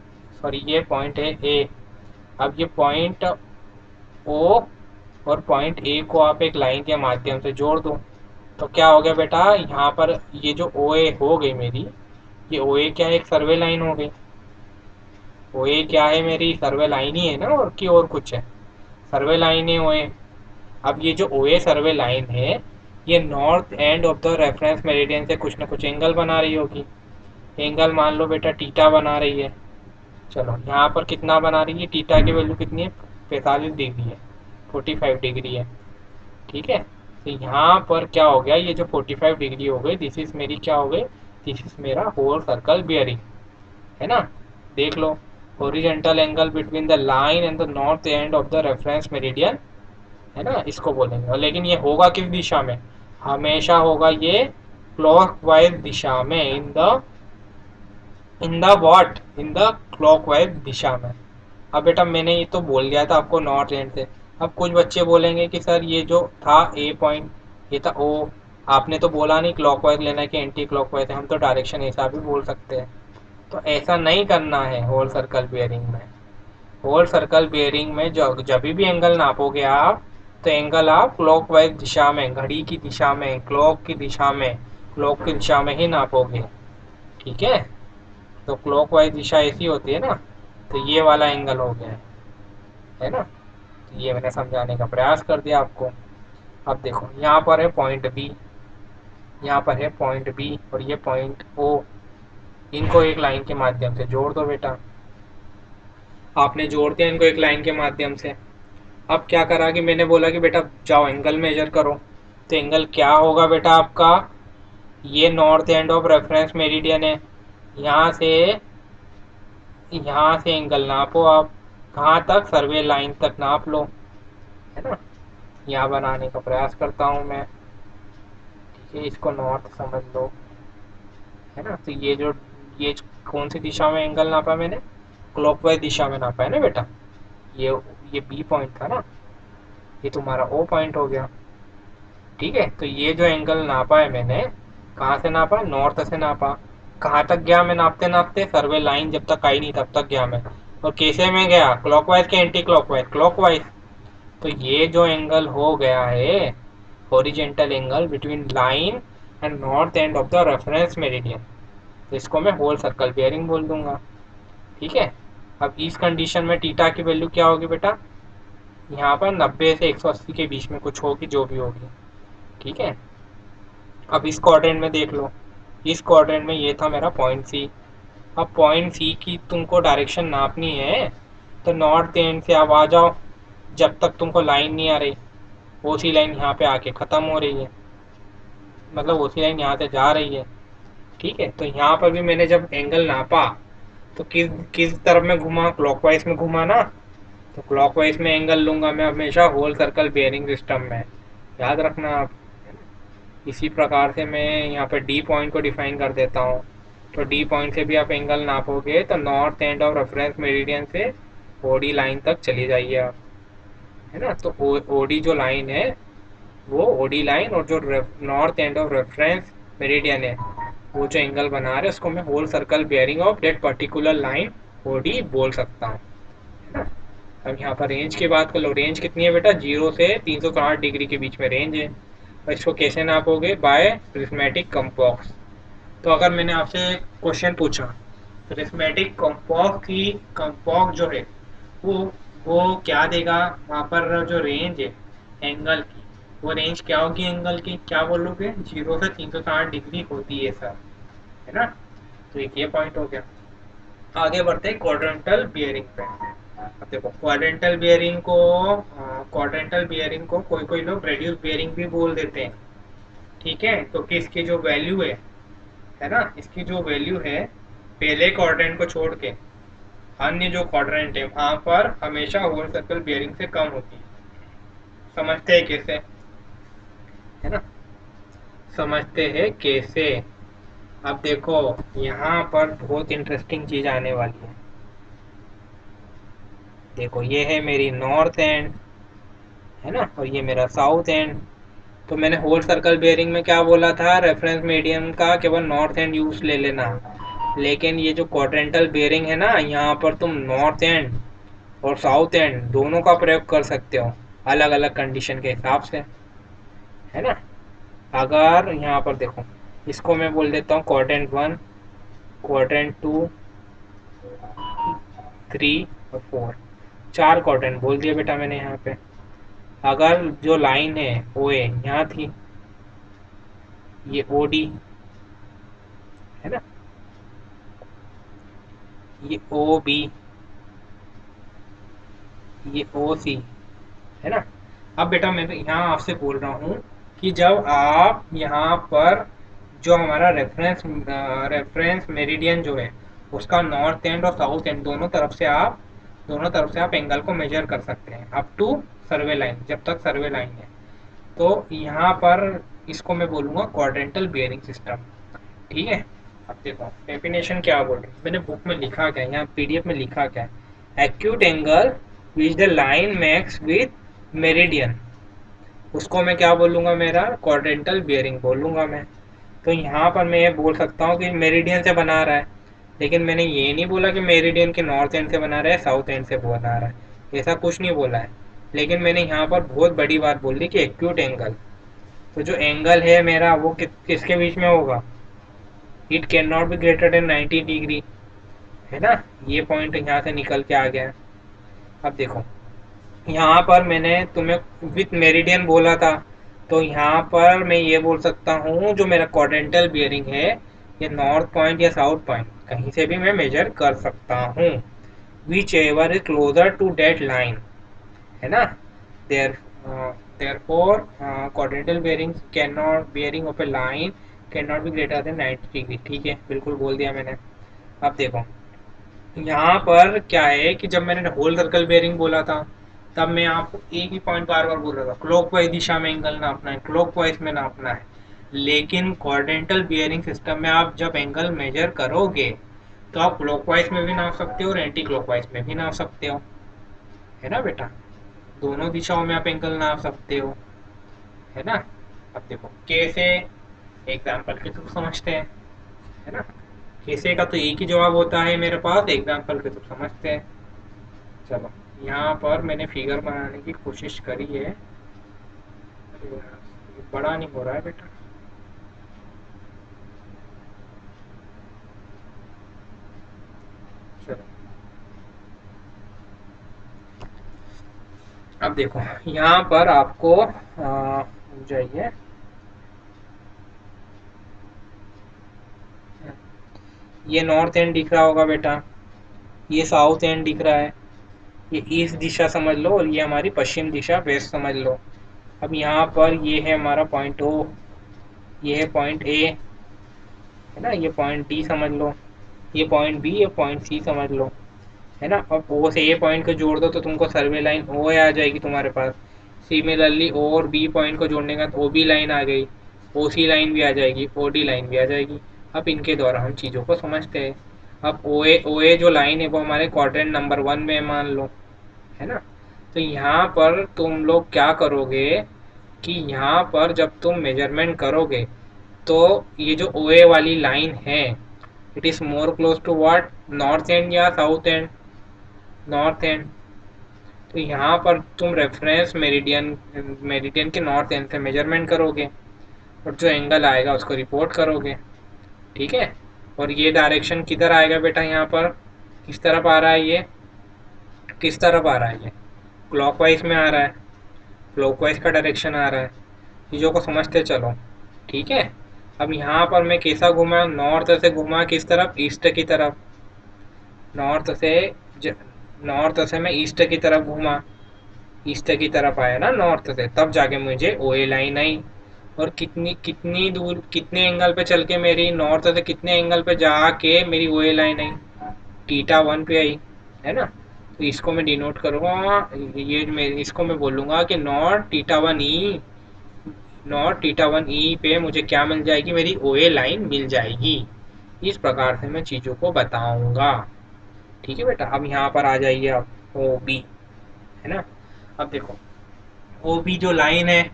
A: सॉरी ये पॉइंट है ए। अब ये पॉइंट ओ और पॉइंट ए को आप एक लाइन के माध्यम से जोड़ दो, तो क्या हो गया बेटा, यहाँ पर ये जो ओ ए हो गई मेरी, ये ओ ए क्या है, एक सर्वे लाइन हो गई। ओ ए क्या है, मेरी सर्वे लाइन ही है ना, और की और कुछ है, सर्वे लाइन है ओ ए। अब ये जो ओ ए सर्वे लाइन है, ये north end of the reference meridian से कुछ ना कुछ एंगल बना रही होगी। एंगल मान लो बेटा टीटा बना रही है। चलो यहाँ पर कितना बना रही है, टीटा की वैल्यू कितनी है, 45 डिग्री है, 45 डिग्री है, ठीक है। तो यहाँ पर क्या हो गया, ये जो 45 डिग्री हो गई, दिस इज मेरी क्या हो गई, दिस इज मेरा होल सर्कल बियरिंग, है ना। देख लो, horizontal angle between the line and the north end of the reference meridian, है ना, इसको बोलेंगे। और लेकिन ये होगा किस दिशा में, हमेशा होगा ये क्लॉकवाइज दिशा में, in the what, in the clockwise दिशा में। अब बेटा मैंने ये तो बोल दिया था आपको नॉर्थ एंड से। अब कुछ बच्चे बोलेंगे कि सर ये जो था ए पॉइंट, ये था ओ, आपने तो बोला नहीं क्लॉकवाइज लेना है कि एंटी क्लॉकवाइज है, हम तो डायरेक्शन ऐसा भी बोल सकते हैं। तो ऐसा नहीं करना है होल सर्कल बियरिंग में। होल सर्कल बियरिंग में जब भी एंगल नापोगे आप, तो एंगल आप क्लॉकवाइज दिशा में, घड़ी की दिशा में, क्लॉक की दिशा में, क्लॉक की दिशा में ही नापोगे, ठीक है। तो क्लॉकवाइज दिशा ऐसी होती है ना, तो ये वाला एंगल हो गया है ना। तो ये मैंने समझाने का प्रयास कर दिया आपको। अब देखो यहाँ पर है पॉइंट बी, यहाँ पर है पॉइंट बी और ये पॉइंट ओ, इनको एक लाइन के माध्यम से जोड़ दो बेटा। आपने जोड़ दिया इनको एक लाइन के माध्यम से। अब क्या करा कि मैंने बोला कि बेटा जाओ एंगल मेजर करो, तो एंगल क्या होगा बेटा आपका, ये north end of reference meridian है, यहाँ से एंगल नापो आप, कहाँ तक, सर्वे लाइन तक नाप लो, है ना। यहाँ बनाने का प्रयास करता हूँ मैं, ठीक है, इसको नॉर्थ समझ लो, है ना। तो ये कौन सी दिशा में एंगल नापा मैंने, क्लॉकवाइज दिशा में नापा है ना बेटा। ये ये बी पॉइंट था ना, ये तुम्हारा ओ पॉइंट हो गया, ठीक है। तो ये जो एंगल नापा है मैंने, कहाँ से नापा, नॉर्थ से नापा। कहाँ तक गया मैं नापते नापते, सर्वे लाइन जब तक आई नहीं तब तक गया मैं। और कैसे में गया, क्लॉकवाइज के एंटी क्लॉकवाइज, क्लॉकवाइज। तो ये जो एंगल हो गया है horizontal angle between line and north end of the reference meridian, तो इसको मैं होल सर्कल बियरिंग बोल दूंगा, ठीक है। अब इस कंडीशन में टीटा की वैल्यू क्या होगी बेटा, यहाँ पर 90 से 180 के बीच में कुछ होगी, जो भी होगी, ठीक है। अब इस क्वाड्रेंट में देख लो, इस क्वाड्रेंट में ये था मेरा पॉइंट सी। अब पॉइंट सी की तुमको डायरेक्शन नापनी है, तो नॉर्थ एंड से आप आ जाओ, जब तक तुमको लाइन नहीं आ रही, वो सी लाइन यहाँ पे आके ख़त्म हो रही है, मतलब वो सी लाइन यहाँ से जा रही है, ठीक है। तो यहाँ पर भी मैंने जब एंगल नापा, तो किस किस तरफ में घुमा, क्लॉकवाइज में घुमा ना, तो क्लॉकवाइज में एंगल लूंगा मैं हमेशा होल सर्कल बेयरिंग सिस्टम में, याद रखना आप। इसी प्रकार से मैं यहाँ पे डी पॉइंट को डिफाइन कर देता हूँ। तो डी पॉइंट से भी आप एंगल नापोगे तो north end of reference meridian से ओडी लाइन तक चली जाइए आप, है ना। तो ओडी जो लाइन है, वो ओडी लाइन और जो north end of reference meridian है, वो जो एंगल बना रहे हैं उसको मैं whole circle bearing of that particular line OD बोल सकता हूँ, है ना। अब यहाँ पर रेंज की बात कर लो, रेंज कितनी है बेटा, 0 से 360 डिग्री के बीच में रेंज है। और इसको कैसे नापोगे, बाय प्रिज्मेटिक कंपॉक्स। तो अगर मैंने आपसे क्वेश्चन पूछा, प्रिज्मेटिक कंपॉक्स की कंपॉक्स जो है वो वो क्या देगा, वहाँ पर जो रेंज है एंगल की, वो रेंज क्या होगी एंगल की, क्या बोलोगे, 0 से 360 डिग्री होती है सर, है ना। तो एक ये पॉइंट हो गया। आगे बढ़ते हैं क्वाड्रेंटल बियरिंग पे। अब देखो क्वाड्रेंटल बियरिंग को कोई कोई लोग रेड्यूस बियरिंग भी बोल देते हैं। ठीक है, तो कि इसकी जो वैल्यू है ना, इसकी जो वैल्यू है पहले क्वाड्रेंट को छोड़ के अन्य जो क्वाड्रेंट है वहां पर हमेशा होल सर्कल बियरिंग से कम होती है। समझते हैं कैसे, है ना, समझते हैं कैसे। अब देखो यहाँ पर बहुत इंटरेस्टिंग चीज आने वाली है। देखो ये है मेरी नॉर्थ एंड, है ना, और ये मेरा साउथ एंड। तो मैंने होल सर्कल बेयरिंग में क्या बोला था, रेफरेंस मीडियम का केवल नॉर्थ एंड यूज ले लेना। लेकिन ये जो क्वाड्रेंटल बेयरिंग है ना, यहाँ पर तुम नॉर्थ एंड और साउथ एंड दोनों का प्रयोग कर सकते हो अलग अलग कंडीशन के हिसाब से, है ना। अगर यहाँ पर देखो, इसको मैं बोल देता हूँ क्वाड्रेंट 1, क्वाड्रेंट 2, 3 और 4, 4 क्वाड्रेंट बोल दिया बेटा मैंने यहाँ पे। अगर जो लाइन है ओ ए यहाँ थी, ये ओ डी, है ना, ये ओ बी, ये ओ सी, है ना। अब बेटा मैं यहाँ आपसे बोल रहा हूँ कि जब आप यहाँ पर जो हमारा रेफरेंस मेरिडियन जो है उसका नॉर्थ एंड और साउथ एंड दोनों तरफ से आप एंगल को मेजर कर सकते हैं अप टू सर्वे लाइन, जब तक सर्वे लाइन है। तो यहाँ पर इसको मैं बोलूँगा क्वाड्रेंटल बियरिंग सिस्टम। ठीक है, अब देखो डेफिनेशन क्या बोल रही है, मैंने बुक में लिखा क्या है, यहाँ पीडीएफ में लिखा क्या है, acute angle which the line makes with meridian, उसको मैं क्या बोलूँगा, मेरा क्वाड्रेंटल बियरिंग बोलूँगा मैं। तो यहाँ पर मैं ये बोल सकता हूँ कि मेरिडियन से बना रहा है, लेकिन मैंने ये नहीं बोला कि मेरिडियन के नॉर्थ एंड से बना रहा है साउथ एंड से बना रहा है, ऐसा कुछ नहीं बोला है। लेकिन मैंने यहाँ पर बहुत बड़ी बात बोल दी कि एक्यूट एंगल, तो जो एंगल है मेरा वो किसके बीच में होगा, it can not be greater than 90 degree, है ना। ये पॉइंट यहाँ से निकल के आ गया। अब देखो यहाँ पर मैंने तुम्हें विथ मेरिडियन बोला था, तो यहाँ पर मैं ये बोल सकता हूँ जो मेरा क्वाड्रेंटल बियरिंग है ये नॉर्थ पॉइंट या साउथ पॉइंट कहीं से भी मैं मेजर कर सकता हूँ, whichever is closer to that line, है ना। There therefore quadrantal bearing of a line cannot be greater than 90 degree. ठीक है, बिल्कुल बोल दिया मैंने। अब देखो यहाँ पर क्या है कि जब मैंने होल सर्कल बेयरिंग बोला था तब मैं आपको एक ही पॉइंट बार बार बोल रहा था, क्लॉकवाइज दिशा में एंगल नापना है, क्लॉकवाइज में नापना है। लेकिन क्वाड्रेंटल बियरिंग सिस्टम में आप जब एंगल मेजर करोगे तो आप क्लॉकवाइज में भी नाप सकते हो और एंटी क्लॉकवाइज में भी नाप सकते हो, है ना बेटा, दोनों दिशाओं में आप एंगल नाप सकते हो, है ना। अब देखो कैसे, एग्जाम्पल के थ्रू समझते हैं, है ना। कैसे का तो एक ही जवाब होता है मेरे पास, एग्जाम्पल के थ्रू समझते हैं। चलो यहाँ पर मैंने फिगर बनाने की कोशिश करी है, अरे यार, ये बड़ा नहीं हो रहा है बेटा। चलो अब देखो यहाँ पर आपको जाइए, ये नॉर्थ एंड दिख रहा होगा बेटा, ये साउथ एंड दिख रहा है, ये ईस्ट दिशा समझ लो और ये हमारी पश्चिम दिशा वेस्ट समझ लो। अब यहाँ पर ये है हमारा पॉइंट ओ, ये है पॉइंट ए, है ना, ये पॉइंट डी समझ लो, ये पॉइंट बी, ये पॉइंट सी समझ लो, है ना। अब ओ से ए पॉइंट को जोड़ दो तो तुमको सर्वे लाइन ओ आ जाएगी तुम्हारे पास। सिमिलरली ओ और बी पॉइंट को जोड़ने का ओ बी लाइन आ गई, ओ सी लाइन भी आ जाएगी, ओ डी लाइन भी आ जाएगी। अब इनके द्वारा हम चीज़ों को समझते हैं। अब ओ ए जो लाइन है वो हमारे क्वाड्रेंट नंबर 1 में मान लो, है ना। तो यहाँ पर तुम लोग क्या करोगे कि यहाँ पर जब तुम मेजरमेंट करोगे तो ये जो ओ ए वाली लाइन है it is more close to what, north end या साउथ एंड, नॉर्थ एंड। तो यहाँ पर तुम रेफरेंस मेरिडियन मेरिडियन के नॉर्थ एंड से मेजरमेंट करोगे और जो एंगल आएगा उसको रिपोर्ट करोगे। ठीक है, और ये डायरेक्शन किधर आएगा बेटा, यहाँ पर किस तरफ आ रहा है, ये किस तरफ आ रहा है, ये क्लॉकवाइज में आ रहा है, क्लॉकवाइज का डायरेक्शन आ रहा है। चीज़ों को समझते चलो। ठीक है, अब यहाँ पर मैं कैसा घुमा, नॉर्थ से घुमा किस तरफ, ईस्ट की तरफ, नॉर्थ से नॉर्थ से मैं ईस्ट की तरफ घूमा, ईस्ट की तरफ आया ना नॉर्थ से, तब जाके मुझे ओ ए लाइन आई। और कितनी कितनी दूर, कितने एंगल पे चल के मेरी नॉर्थ से कितने एंगल पे जाके मेरी ओ ए लाइन आई, टीटा 1 पे आई, है ना। तो इसको मैं डिनोट करूँगा, ये मैं इसको मैं बोलूँगा कि नॉट टीटा वन ई पे मुझे क्या मिल जाएगी, मेरी ओ ए लाइन मिल जाएगी। इस प्रकार से मैं चीज़ों को बताऊँगा। ठीक है बेटा, अब यहाँ पर आ जाइए आप, ओ बी, है ना। अब देखो ओ बी जो लाइन है,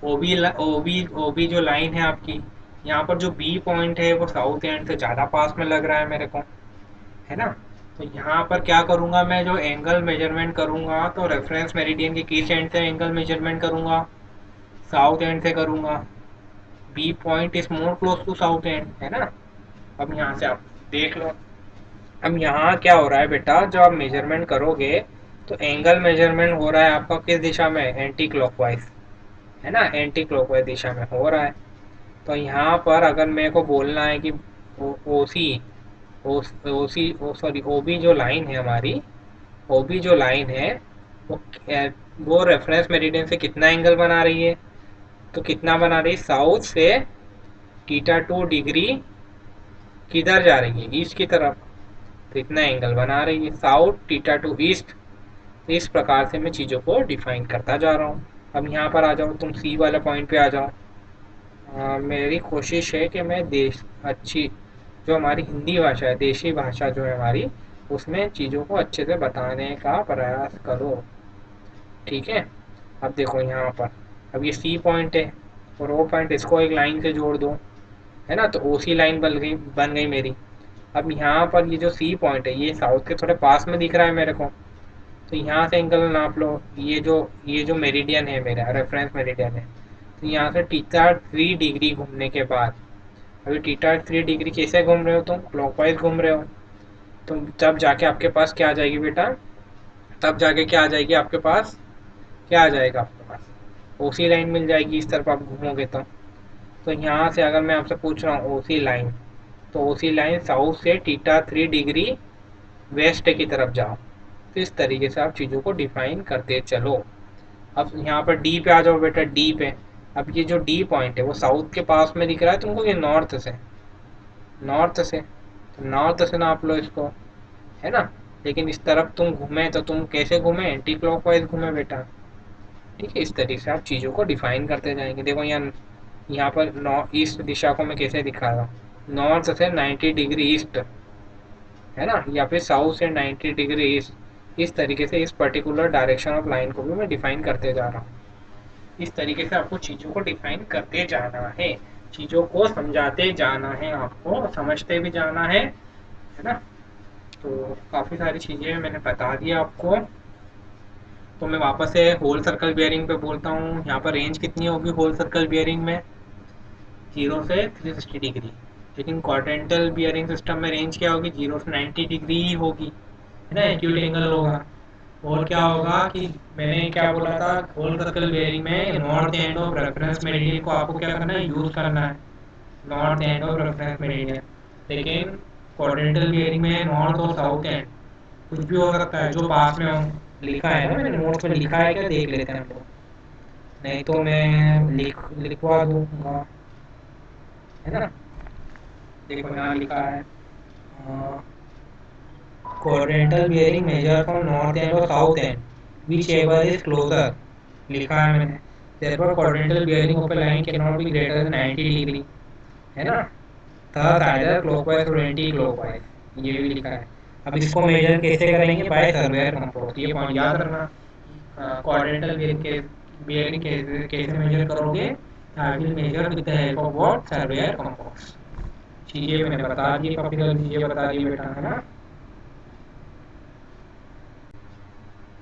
A: ओ बी जो लाइन है आपकी, यहाँ पर जो बी पॉइंट है वो साउथ एंड से ज़्यादा पास में लग रहा है मेरे को, है ना। तो यहाँ पर क्या करूँगा, मैं जो एंगल मेजरमेंट करूँगा तो रेफरेंस मेरिडियन के किस एंड से एंगल मेजरमेंट करूँगा, साउथ एंड से करूँगा। B point is more close to south end, है ना। अब यहाँ से आप देख लो, अब यहाँ क्या हो रहा है बेटा, जब आप मेजरमेंट करोगे तो एंगल मेजरमेंट हो रहा है आपका किस दिशा में, एंटी क्लॉकवाइज, है ना, एंटी क्लॉकवाइज दिशा में हो रहा है। तो यहाँ पर अगर मेरे को बोलना है कि ओ सी ओ सी ओ सॉरी ओ बी जो लाइन है हमारी, ओ बी जो लाइन है वो वो रेफरेंस मेरिडियन से कितना एंगल बना रही है, तो कितना बना रही है, साउथ से टीटा 2 डिग्री किधर जा रही है, ईस्ट की तरफ। तो इतना एंगल बना रही है साउथ टीटा 2 ईस्ट। इस प्रकार से मैं चीज़ों को डिफाइन करता जा रहा हूँ। अब यहाँ पर आ जाओ, तुम सी वाले पॉइंट पे आ जाओ। मेरी कोशिश है कि मैं देश अच्छी, जो हमारी हिंदी भाषा है, देशी भाषा जो है हमारी, उसमें चीज़ों को अच्छे से बताने का प्रयास करो। ठीक है। अब देखो यहाँ पर, अब ये सी पॉइंट है और ओ पॉइंट, इसको एक लाइन से जोड़ दो, है ना। तो ओ सी लाइन बन गई मेरी। अब यहाँ पर ये जो सी पॉइंट है ये साउथ के थोड़े पास में दिख रहा है मेरे को, तो यहाँ से एंगल नाप लो। ये जो मेरिडियन है मेरा, रेफरेंस मेरिडियन है, तो यहाँ से टीटा 3 डिग्री घूमने के बाद, अभी टीटा 3 डिग्री कैसे घूम रहे हो तुम, क्लॉकवाइज घूम रहे हो, तो तब जाके आपके पास क्या आ जाएगी बेटा, तब जाके क्या आ जाएगी आपके पास, क्या आ जाएगा आपके पास, ओसी लाइन मिल जाएगी इस तरफ आप घूमोगे तो यहाँ से अगर मैं आपसे पूछ रहा हूँ ओसी लाइन, तो ओसी लाइन साउथ से टीटा 3 डिग्री वेस्ट की तरफ जाओ। तो इस तरीके से आप चीज़ों को डिफाइन करते चलो। अब यहाँ पर डी पे आ जाओ बेटा, डी पे। अब ये जो डी पॉइंट है वो साउथ के पास में दिख रहा है तुमको, ये नॉर्थ से तो नॉर्थ से नाप लो इसको, है ना। लेकिन इस तरफ तुम घूमे तो तुम कैसे घूमे, एंटी क्लॉकवाइज घूमे बेटा। ठीक है, इस तरीके से आप चीज़ों को डिफाइन करते जाएंगे। देखो यहाँ पर नॉर्थ ईस्ट दिशा को मैं कैसे दिखा रहा हूँ, नॉर्थ से 90 डिग्री ईस्ट, है ना, या फिर साउथ से 90 डिग्री ईस्ट। इस तरीके से इस पर्टिकुलर डायरेक्शन ऑफ लाइन को भी मैं डिफाइन करते जा रहा हूँ। इस तरीके से आपको चीज़ों को डिफाइन करते जाना है, चीज़ों को समझाते जाना है, आपको समझते भी जाना है ना। तो काफ़ी सारी चीज़ें मैंने बता दिया आपको। तो मैं वापस से होल सर्कल बियरिंग पे बोलता हूँ, यहाँ पर रेंज कितनी होगी होल सर्कल बियरिंग में, 0 से 360 डिग्री। लेकिन क्वाड्रेंटल बियरिंग सिस्टम में रेंज क्या होगी, 0 से 90 डिग्री ही होगी, है ना, एक्यूट एंगल होगा। और क्या होगा कि मैंने क्या बोला था, होल सर्कल बियरिंग में north end of reference meridian को आपको क्या करना है, यूज़ करना है, north end of reference meridian. लेकिन क्वाड्रेंटल बियरिंग में नॉर्थ और साउथ एंड कुछ भी हो सकता है जो पास में हो। लिखा है ना, मैंने नोट्स में लिखा है क्या, देख लेते हैं हम लोग, नहीं तो मैं लिखवा दूंगा, है ना। देखो यहाँ लिखा है, quadrantal bearing measure from north end or south end, whichever is closer, लिखा है मैंने। therefore quadrantal bearing of a line cannot be greater than 90 degree, है ना, thus either clockwise or anti clockwise, ये भी लिखा है। अब इसको मेजर कैसे करेंगे, बाय सर्वेयर कंपोज, ये पॉइंट याद रखना। क्वाड्रेंटल बेयरिंग कैसे मेजर करोगे, I will measure with the help of what, surveyor compose. चीज़ें मैंने बता दी, काफ़ी सारी चीज़ें बता दी बेटा, है ना।